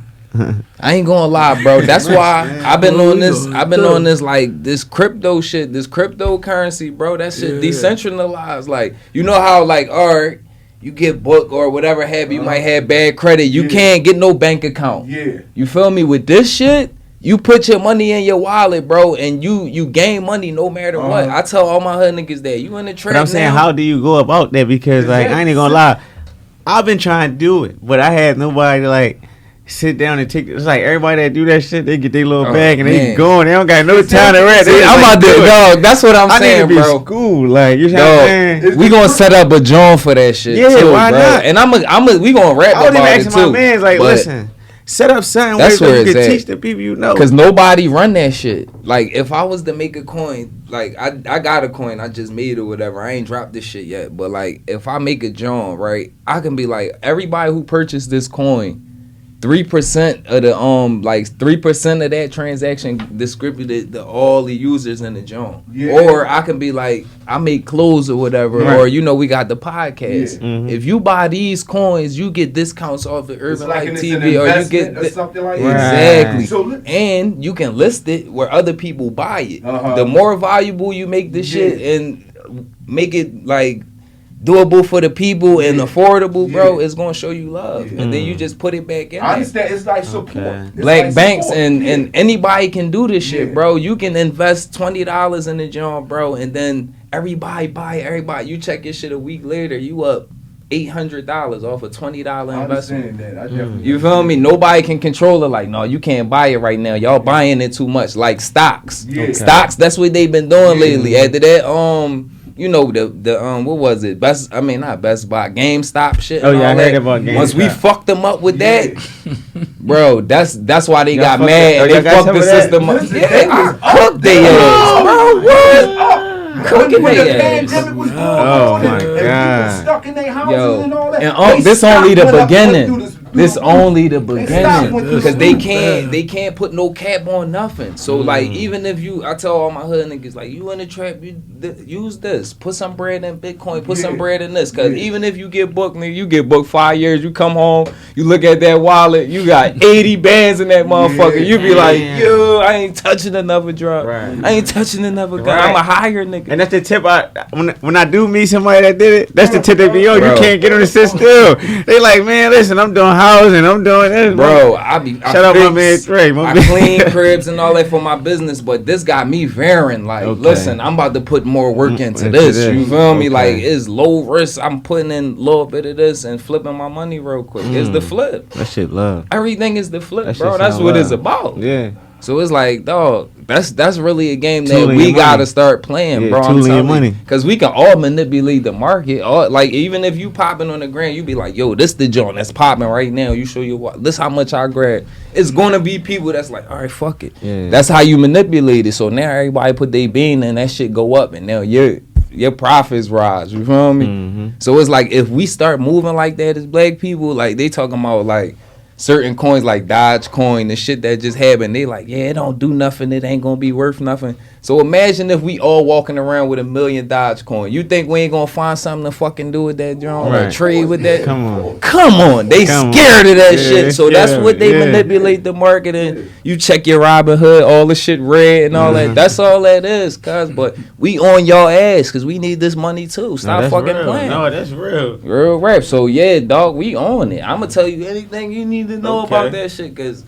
I ain't gonna lie, bro. That's why I've been on this. I've been on this like this crypto shit, this cryptocurrency, bro. That shit decentralized. Like, you know how like, all right, you get Buc or whatever have you might have bad credit. You can't get no bank account. Yeah. You feel me? With this shit, you put your money in your wallet, bro, and you gain money no matter what. I tell all my hood niggas that you in the trade. But I'm saying, how do you go about that? Because like, I ain't gonna lie, I've been trying to do it, but I had nobody to like sit down and take. It's like everybody that do that shit, they get their little bag and they going. They don't got no time to rest. I'm about to dog. That's what I'm saying, need to be bro. School, like, you know what I'm saying? We gonna set up a joint for that shit. Yeah, too, why bro. not? And we gonna rap I was even about it asking too. my mans like, listen, set up something That's where where you it's can at. teach the people you know. Cause nobody run that shit. Like, if I was to make a coin, like I got a coin, I just made it or whatever. I ain't dropped this shit yet. But like, if I make a joint, right, I can be like, everybody who purchased this coin, 3% of the like 3% of that transaction distributed to all the users in the joint. Yeah. Or I can be like, I make clothes or whatever, right. Or we got the podcast. Yeah. Mm-hmm. If you buy these coins, you get discounts off of Urban Light TV, or you get something like that. Exactly. So, and you can list it where other people buy it. The more valuable you make this shit and make it like doable for the people and affordable, bro, it's gonna show you love, and then you just put it back in. I understand. It's like support. It's Black like banks support. And anybody can do this shit, bro. You can invest $20 in the joint, bro, and then everybody buy it. Everybody, you check your shit a week later, you up $800 off a $20 investment. You feel me? Nobody can control it. Like, no, you can't buy it right now. Y'all buying it too much. Like stocks. Stocks. That's what they've been doing lately. After that, the what was it? Not Best Buy, GameStop shit. Oh yeah, I heard about GameStop. Once we fucked them up with that, bro, that's why they got mad. They fucked the system up. Yeah, I cooked their ass, bro. What? Cooking their ass. Oh my god. Stuck in their houses and all that. And this only the beginning. This only the beginning, because they can't put no cap on nothing. So like, even if I tell all my hood niggas, like, you in the trap, use this, put some bread in Bitcoin, put some bread in this, because even if you get booked, nigga, you get booked 5 years, you come home, you look at that wallet, you got 80 bands in that motherfucker, you be like, yo, I ain't touching another drug, I ain't touching another gun, I'm a higher nigga. And that's the tip. When I do meet somebody that did it, that's the tip. They be, yo, you can't get on the sit still. They like, man, listen, I'm doing housing, I'm doing this, bro. Shout out my man Trey. I clean cribs and all that for my business, but this got me veering. Like, listen, I'm about to put more work into this. You feel me? Like, it's low risk. I'm putting in a little bit of this and flipping my money real quick. It's the flip. That shit love. Everything is the flip, bro. That's what it's about. Yeah. So it's like, dog, that's really a game that we gotta start playing, bro. I'm telling you, because we can all manipulate the market. Like, even if you popping on the gram, you be like, yo, this the joint that's popping right now. You show your what? This how much I grab. It's gonna be people that's like, all right, fuck it. Yeah. That's how you manipulate it. So now everybody put their bean and that shit go up, and now your profits rise. You feel me? Mm-hmm. So it's like, if we start moving like that as black people, like they talking about like certain coins like Dogecoin, the shit that just happened, they like, yeah, it don't do nothing, it ain't gonna be worth nothing. So imagine if we all walking around with $1 million Dogecoin. You think we ain't gonna find something to fucking do with that, John? Or trade with that? Come on. They scared of that shit. So that's what they manipulate the market. And you check your Robinhood, all the shit red and all that. That's all that is, cuz. But we on y'all ass because we need this money too. Stop fucking playing. No, that's real. Real rap. So yeah, dog, we on it. I'm gonna tell you anything you need to know about that shit, cause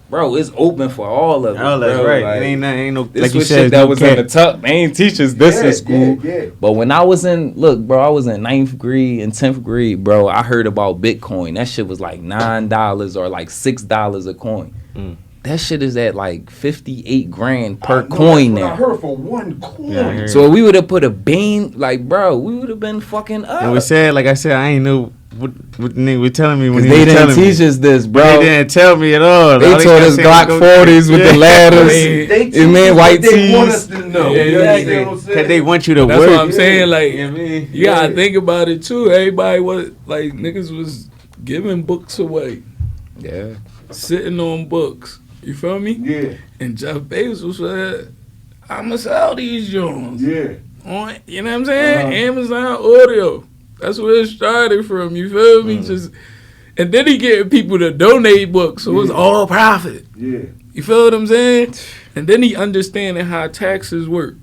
bro, it's open for all of it. Oh, that's right. Like, it ain't no. This like was shit that was in the tuck. They ain't teach us this in school. But when I was in 9th grade and 10th grade, bro, I heard about Bitcoin. That shit was like $9 or like $6 a coin. That shit is at like 58 grand per coin now. I heard for one coin. Yeah, so we would have put a bean, like, bro, we would have been fucking up. And we said, like I said, I ain't know what nigga was telling me when they didn't teach us this, bro. They didn't tell me at all. They told us Glock 40s with the ladders. They mean white tees. They want us to know. Because they want you to work. That's what I'm saying. Like, you gotta think about it too. Everybody was like, niggas was giving books away. Yeah. Sitting on books. You feel me? Yeah. And Jeff Bezos said, I'ma sell these joints. Yeah. You know what I'm saying? Amazon Audio. That's where it started from. You feel me? And then he getting people to donate books, so it's all profit. Yeah. You feel what I'm saying? And then he understanding how taxes work.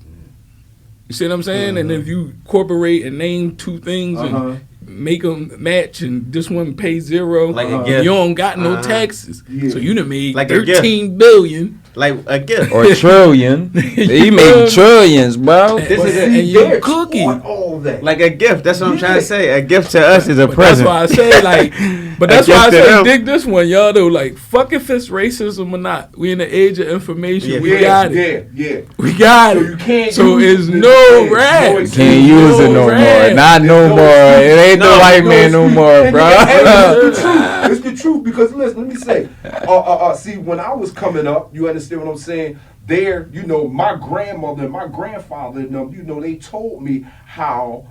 You see what I'm saying? And if you incorporate and name two things and make them match, and this one pay zero, like you don't got no taxes. Yeah. So you done made like 13 billion. Like a gift. Or a trillion. He made trillions, bro. And you cooking. All that. Like a gift. That's what I'm trying to say. A gift to us is a present. That's why I say, like, but that's why I say dig this one, y'all, though. Like, fuck if it's racism or not. We in the age of information. Yeah. We got it. Yeah. We got it. You can't so it's no rap. You can't use it no more. Not no more. It ain't the white man no more, bro. It's the truth, because listen, let me say, see, when I was coming up, you understand what I'm saying? There, my grandmother and my grandfather, they told me how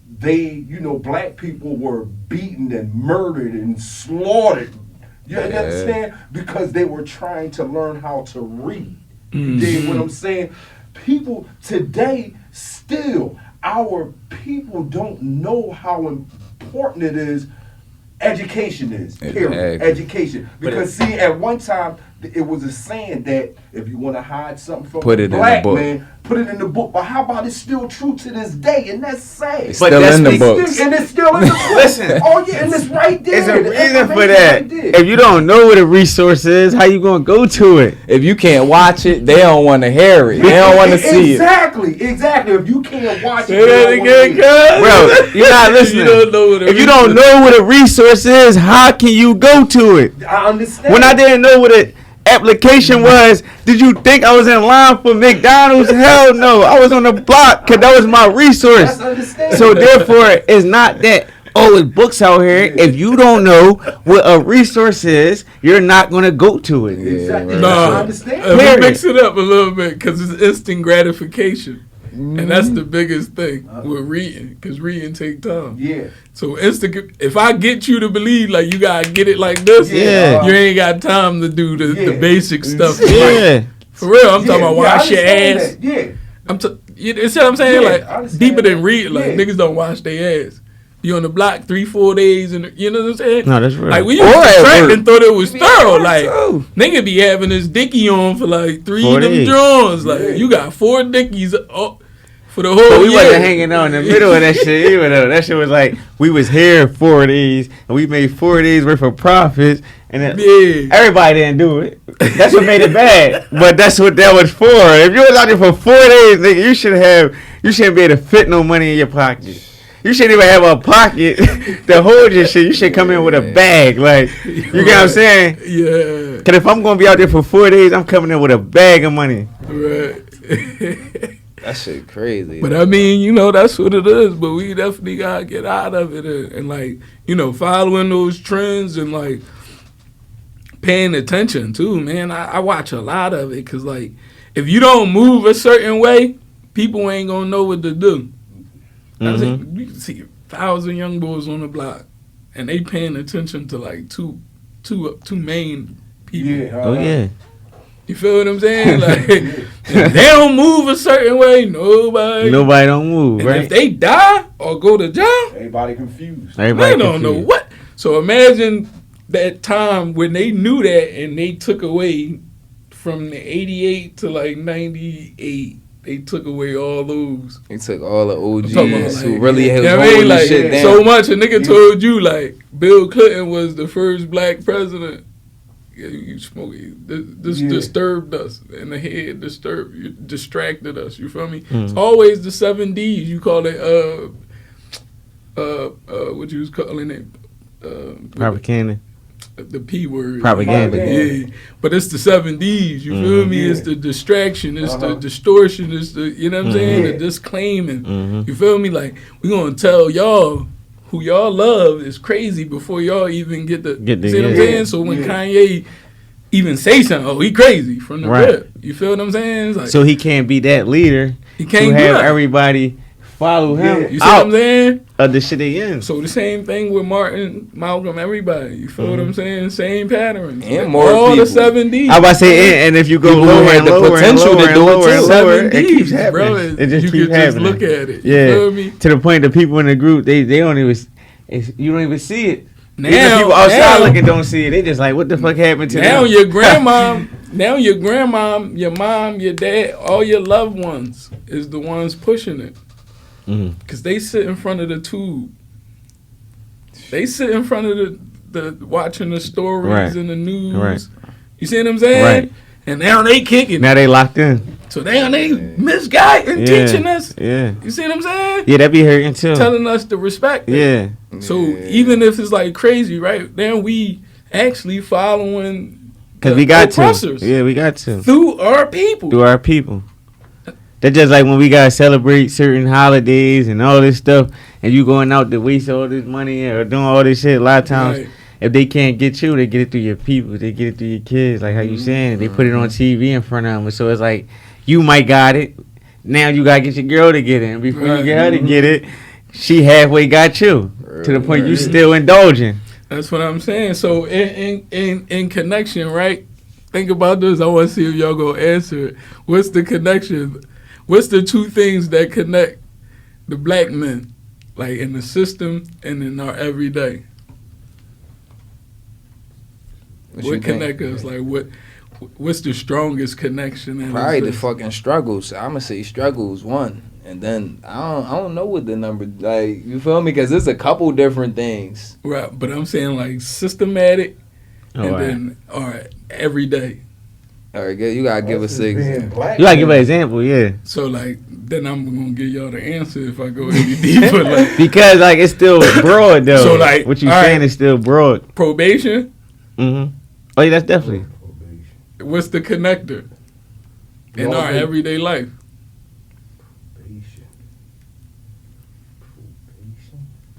black people were beaten and murdered and slaughtered. You understand? Because they were trying to learn how to read. You dig what I'm saying? People today still, our people don't know how important it is. Education is, period. Education. Because see, at one time, it was a saying that if you want to hide something from a black man, put it in the book. But how about it's still true to this day? And that's sad. It's still in the books. And it's still in the books. Listen. Oh, yeah, and it's right there. It's a reason for that. Right, if you don't know what a resource is, how you going to go to it? If you can't watch it, they don't want to hear it. They don't want to see it. Exactly. If you can't watch it, say that again, bro, you're not listening. If you don't know what a resource is, how can you go to it? I understand. When I didn't know what it application was, did you think I was in line for McDonald's? Hell no. I was on the block because that was my resource. So therefore, it's not that, it's books out here. If you don't know what a resource is, you're not going to go to it. Exactly. No, I understand. We mix it up a little bit because it's instant gratification. And that's the biggest thing with reading, because reading take time. Yeah. So if I get you to believe like you gotta get it like this, you ain't got time to do the basic stuff. Yeah. For real, I'm talking about wash your ass. That. Yeah. You see what I'm saying? Like deeper than read. Like niggas don't wash their ass. You on the block 3-4 days, and you know what I'm saying? No, that's right. Like we used to track and thought it was thorough. Like nigga be having this dickie on for like 3 of them Johns. Like you got 4 dickies for the whole year. We wasn't hanging out in the middle of that shit even though. That shit was like, we was here 4 days, and we made 4 days worth of profits, and everybody didn't do it. That's what made it bad. But that's what that was for. If you was out there for 4 days, nigga, you shouldn't be able to fit no money in your pocket. You shouldn't even have a pocket to hold your shit. You should come in with a bag. Like, you get what I'm saying? Yeah. Because if I'm going to be out there for 4 days, I'm coming in with a bag of money. Right. That shit crazy. But I mean, that's what it is. But we definitely gotta get out of it and like, following those trends and like paying attention too, man. I watch a lot of it because like if you don't move a certain way, people ain't gonna know what to do. You can see 1,000 young boys on the block, and they paying attention to like two main people. Yeah. You feel what I'm saying? Like, if they don't move a certain way, nobody don't move, and right? if they die or go to jail, everybody confused. They don't know what. So imagine that time when they knew that and they took away from the 88 to like 98. They took away all those. They took all the OGs like, who really was holding the shit down. So much a nigga told you like Bill Clinton was the first black president. Yeah, you smoke it. This disturbed us in the head. Distracted us. You feel me? It's always the 7 Ds. You call it what you was calling it? Propaganda. The P word. Propaganda. Yeah, but it's the 7 Ds. You feel me? It's the distraction. It's the distortion. It's the what I'm saying. The disclaiming. You feel me? Like we gonna tell y'all who y'all love is crazy before y'all even get see what I'm saying? So when Kanye even say something, he crazy from the rip. You feel what I'm saying? It's like, so he can't be that leader. He can't have everybody follow him. You see what I'm saying? Of the shit they in. So the same thing with Martin, Malcolm, everybody. You feel what I'm saying? Same pattern. And like more all people. the 7 Ds. I was about to say, and if you go lower and lower, the potential to do it too. 7 Ds, it keeps happening. bro. It just you keeps can happening. just look at it. Yeah. You feel me? To the point that people in the group, they don't even, you don't even see it. Now, even people outside looking don't see it. They just like, what the fuck happened to now them? your grandma, your mom, your dad, all your loved ones is the ones pushing it. Because they sit in front of the tube. They sit in front of the watching the stories and the news. Right. You see what I'm saying? Right. And now they kicking. Now they locked in. So now they misguiding, teaching us. Yeah. You see what I'm saying? Yeah, that be hurting too. Telling us to respect it. Yeah. So even if it's like crazy, right? Then we actually following because we got oppressors. to. Yeah, we got to. Through our people. That's just like when we gotta celebrate certain holidays and all this stuff, and you going out to waste all this money or doing all this shit. A lot of times, if they can't get you, they get it through your people. They get it through your kids. Like how you saying, they put it on TV in front of them. So it's like you might got it. Now you gotta get your girl to get it. And before you get her to get it, she halfway got you to the point you still indulging. That's what I'm saying. So in connection, right? Think about this. I want to see if y'all gonna answer it. What's the connection? What's the two things that connect the black men, like in the system and in our everyday? What connect us? Like what's the strongest connection? In Probably the fucking struggles. I'ma say struggles one, and then I don't know what the number, like, you feel me? Because there's a couple different things. Right, but I'm saying like systematic, and All right. then every day. All right, you gotta give us six. You gotta give an example, yeah. So like then I'm gonna give y'all the answer if I go any deeper. Like, Because like it's still broad though. So, like, what you all saying right. is still broad. probation. Mm-hmm. Oh yeah, that's definitely. What's the connector in our everyday life?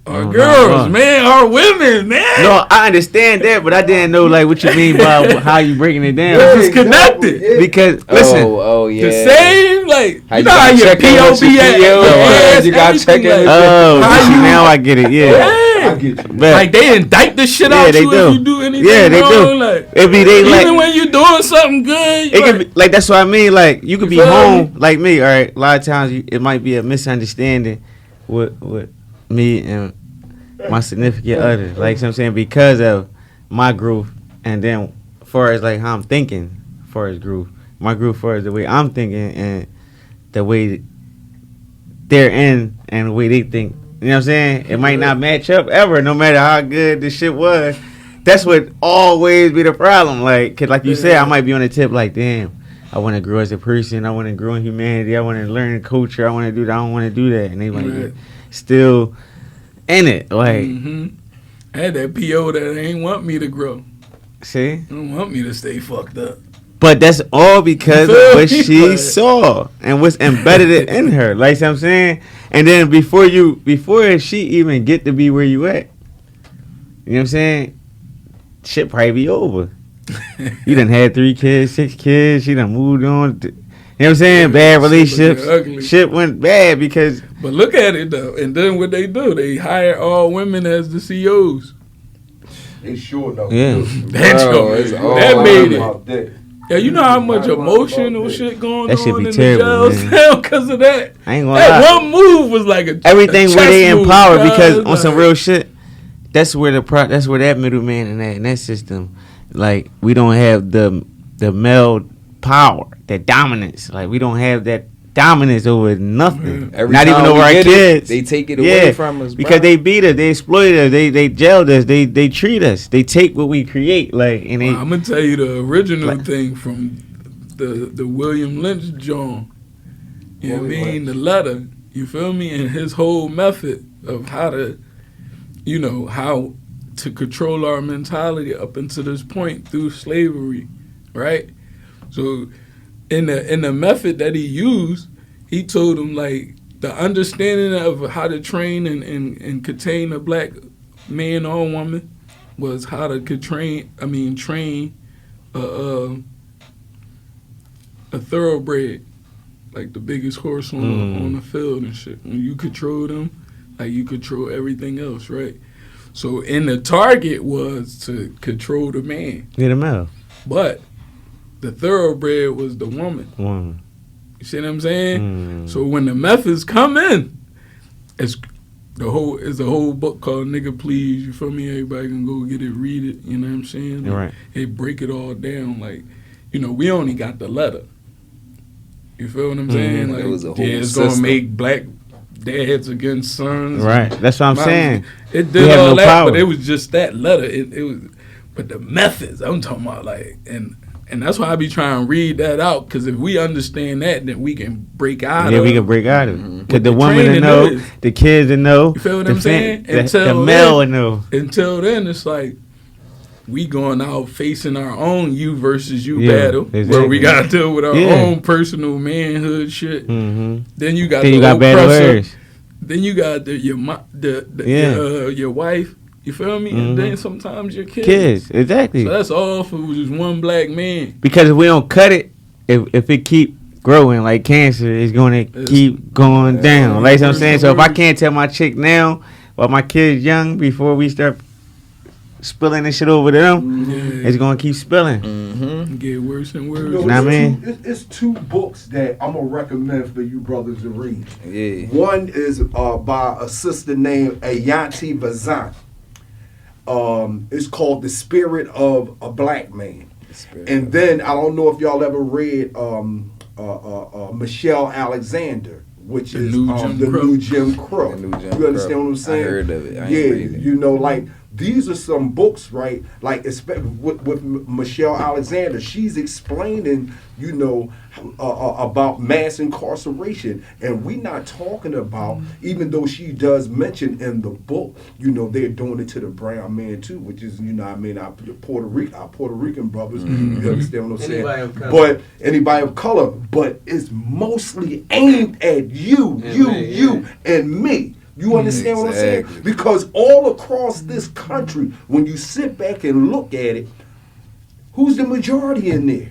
Our girls, man, our women, man. No, I understand that, but I didn't know like what you mean by how you breaking it down. It's connected. Because listen, Oh yeah. The same, like, How you you know how gotta your check in with POB your at, PO, yes, you gotta check everything, in like, oh, How see, you- now I get it. Yeah, yeah. I get you. But- Like they indict the shit Yeah, out they you do. if you do anything Yeah, they wrong. do. Like, it be they even like. when you doing something good, It could be, like that's what I mean. Like you could be You feel home, me? like me. All right, a lot of times it might be a misunderstanding with me and my significant other. Like I'm saying, because of my groove, and then as far as like how I'm thinking, as far as groove, my groove, as far as the way I'm thinking and the way they're in and the way they think. You know what I'm saying? It might not match up ever, no matter how good the shit was. That's what always be the problem. Like, cause like you said, I might be on the tip like, damn, I want to grow as a person. I want to grow in humanity. I want to learn culture. I want to do that. I don't want to do that. And they might Right. be still in it. Like, I had that PO that ain't want me to grow. see? Don't want me to stay fucked up. But that's all because of Feel what me? she Like- saw and what's embedded it in her. Like what I'm saying? And then before she even get to be where you at, you know what I'm saying? Shit probably be over. You done had 3 kids, 6 kids, she done moved on. You know what I'm saying? Bad Shit was relationships. ugly. Shit went bad because But look at it though, and then what they do? They hire all women as the CEOs. They sure know. Yeah. That made it. it. Yeah, you know how much emotional shit going That shit on be in terrible, the jails man. now because of that. I ain't gonna That lie. one move was like a Everything a where they chess move, empowered because cuz, on some like- real shit, that's where that's where that middleman in that system, like we don't have the male power, that dominance. Like we don't have that dominance over nothing. Every Not time even over we our get it, kids. they take it away from us, because bro. they beat us, they exploit us, they jailed us, they treat us, they take what we create. Like and they. Well, I'm gonna tell you the original Like- thing from the William Lynch John. You know what I William mean? Lynch. The letter. You feel me? And his whole method of how to, how to control our mentality up until this point through slavery, right? So in the method that he used, he told them like the understanding of how to train and contain a black man or woman was how to train a thoroughbred, like the biggest horse on the field and shit. When you control them, like you control everything else, right? So in the target was to control the man, Get them out. but the thoroughbred was the woman. One. You see what I'm saying? So when the methods come in, it's a whole book called Nigga Please. You feel me? Everybody can go get it, read it. You know what I'm saying? You're right. They break it all down. Like, we only got the letter. You feel what I'm saying? Like, It was a whole it's system. gonna make black dads against sons. Right. That's what I'm My- saying. It We did have all no that, power. but it was just that letter. It was, but the methods I'm talking about, like, and that's why I be trying to read that out, because if we understand that, then we can break out. Yeah, of we can break out of it. What Because the the woman will training know, is. the kids will know. You feel what the I'm saying? The Until male will then- know. Until then, it's like we going out facing our own you versus you Yeah, battle, where exactly. we got to deal with our Yeah. own personal manhood shit. Mm-hmm. Then you got Then the you got bad oppressor. words. Then you got Yeah. your wife. You feel me? And Mhm. then sometimes your kids. Kids, exactly. So that's all for just one black man. Because if we don't cut it, if it keep growing. Like cancer is going to keep going down. Like what I'm saying. So if I can't tell my chick now while my kid's young before we start spilling this shit over to them, it's going to keep spilling. Get worse and worse. You know what I mean? It's 2 books that I'm going to recommend for you brothers to read. Yeah. One is by a sister named Ayanti Vazant. It's called The Spirit of a Black Man. And then, I don't know if y'all ever read Michelle Alexander, which is the new Jim Crow. You understand what I'm saying? I heard of it. I ain't read it. You know, like, these are some books, right? Like, with Michelle Alexander, she's explaining, you know, about mass incarceration. And we're not talking about, even though she does mention in the book, you know, they're doing it to the brown man too, which is, you know, I mean, our Puerto Rican brothers, you understand what I'm saying? But anybody of color, but it's mostly aimed at you and me. You understand what I'm saying? Because all across this country, when you sit back and look at it, who's the majority in there?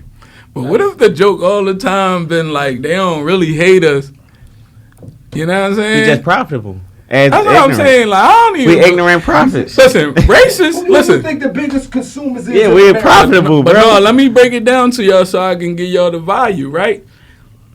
But what if the joke all the time been like, they don't really hate us? You know what I'm saying? We just profitable. That's what I'm saying. Like, I don't even. We ignorant prophets. Listen, racist. Who listen. do you think the biggest consumers is? Yeah, we're profitable, bro. But no, let me break it down to y'all so I can give y'all the value, right?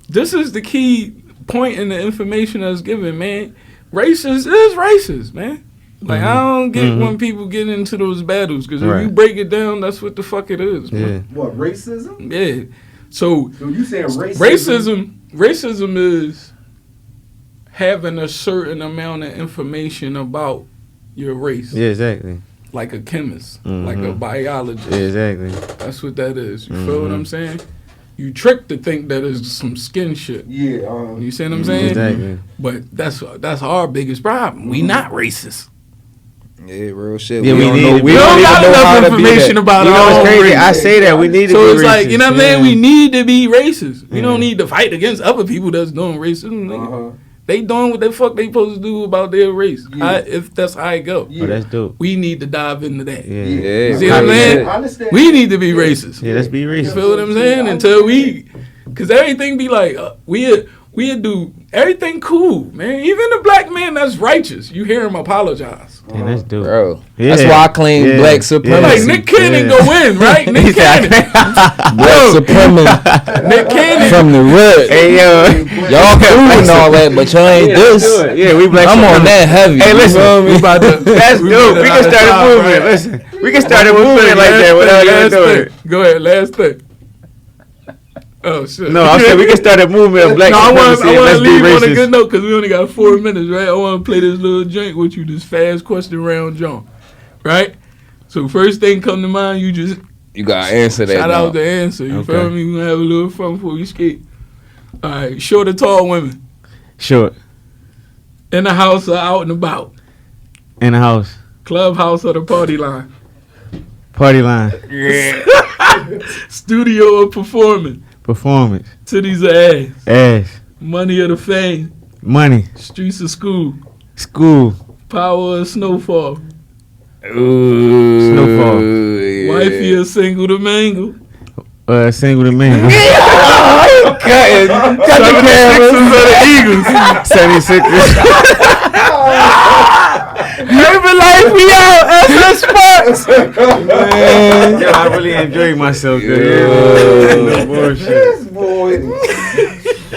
This is the key point in the information that's given, man. Racist is racist, man. Like, I don't get when people get into those battles, because if you break it down, that's what the fuck it is, man. What, racism? Yeah. So you saying racism? Racism is having a certain amount of information about your race. Yeah, exactly. Like a chemist, like a biologist. Yeah, exactly. That's what that is. You feel what I'm saying? You tricked to think that is some skin shit. Yeah. You see what I'm saying? Exactly. But that's our biggest problem. We not racist. Yeah, real shit. Yeah, we don't know. We don't got enough information about You know our what's own crazy? race. I say that we need to So be it's racist. like, you know what I'm saying? We need to be racist. We don't need to fight against other people that's doing racism. Nigga. They doing what the fuck they supposed to do about their race. If that's how it go. Oh, that's dope. We need to dive into that. Yeah. You see what I'm saying? I understand. We need to be racist. Yeah, let's be You racist. feel what I'm saying? Until because everything be like, we do everything cool, man. Even the black man that's righteous, you hear him apologize. Yeah, that's dope. Bro, Yeah. that's why I claim black Like supremacy. Nick Cannon go in, right? Nick Cannon. Black supremacy Nick Cannon. from the root. Hey, yo. Y'all cool and all that, but y'all ain't this. Yeah, we black I'm on that heavy. Hey, listen. That's dope. We can start a movement. Listen. We can start a movement like that without even doing it. Go ahead, last thing. Oh shit! No, I'm saying we can start a movement of black supremacy. I want Let's to be leave on a racist. good note because we only got 4 minutes, right? I want to play this little drink with you, this fast question round, John. Right? So first thing come to mind, You gotta answer that. shout now. out the answer. You Okay. feel me? We gonna have a little fun before we skate. All right, short or tall women Short. in the house or out and about, In the house. clubhouse or the party line, Party line. studio or performing, Performance. titties or ass, Ass. money or the fame, Money. streets or school, School. power or snowfall, Ooh, Snowfall. yeah. wifey or single to mangle. Single to man. Cut the cameras. For the Eagles. 76ers. Herbalife, we out. SS Sports. Man. Yo, I really enjoyed myself, dude. No bullshit. This boy.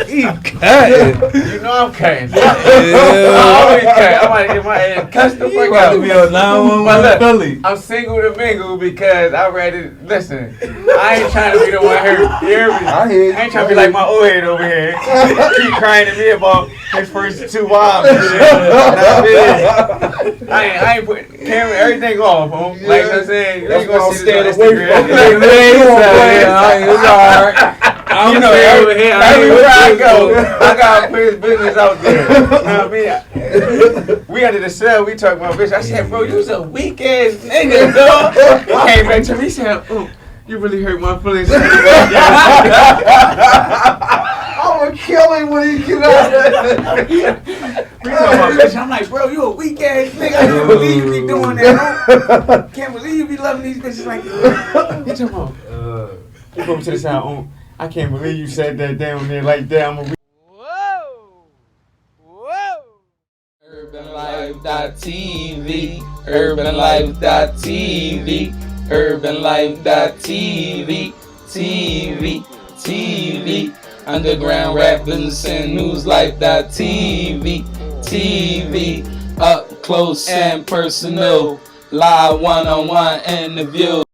He cutting. You know I'm cutting. Yeah. I'm like, in my head, cuss the fuck About out. to be on 911 Philly. I'm single to mingle because I rather listen. I ain't trying to be the one hurt. You hear me? I hear you. I ain't trying to be like my old head over here. Keep crying to me about his first 2 wives. I ain't putting camera everything off, home. Like I'm saying, you ain't gonna see this on Instagram. It's alright. You know, everywhere I go, I gotta put his business out there. You know what I mean? We under the cell, we talk about bitch. I said, bro, you was a weak ass nigga, dog. He came back to me, he said, oh, you really hurt my feelings. I'm gonna kill him when he get out. We talking about bitch. I'm like, bro, you a weak ass nigga. I can't believe you be doing that. Can't believe you be loving these bitches like that. He talking about, you go to the side. I can't believe you said that down there like that. I'm gonna UrbanLife.tv, UrbanLife.tv, UrbanLife.tv, TV. Underground rappers and newslife.tv, TV. Up close and personal, live one-on-one interview.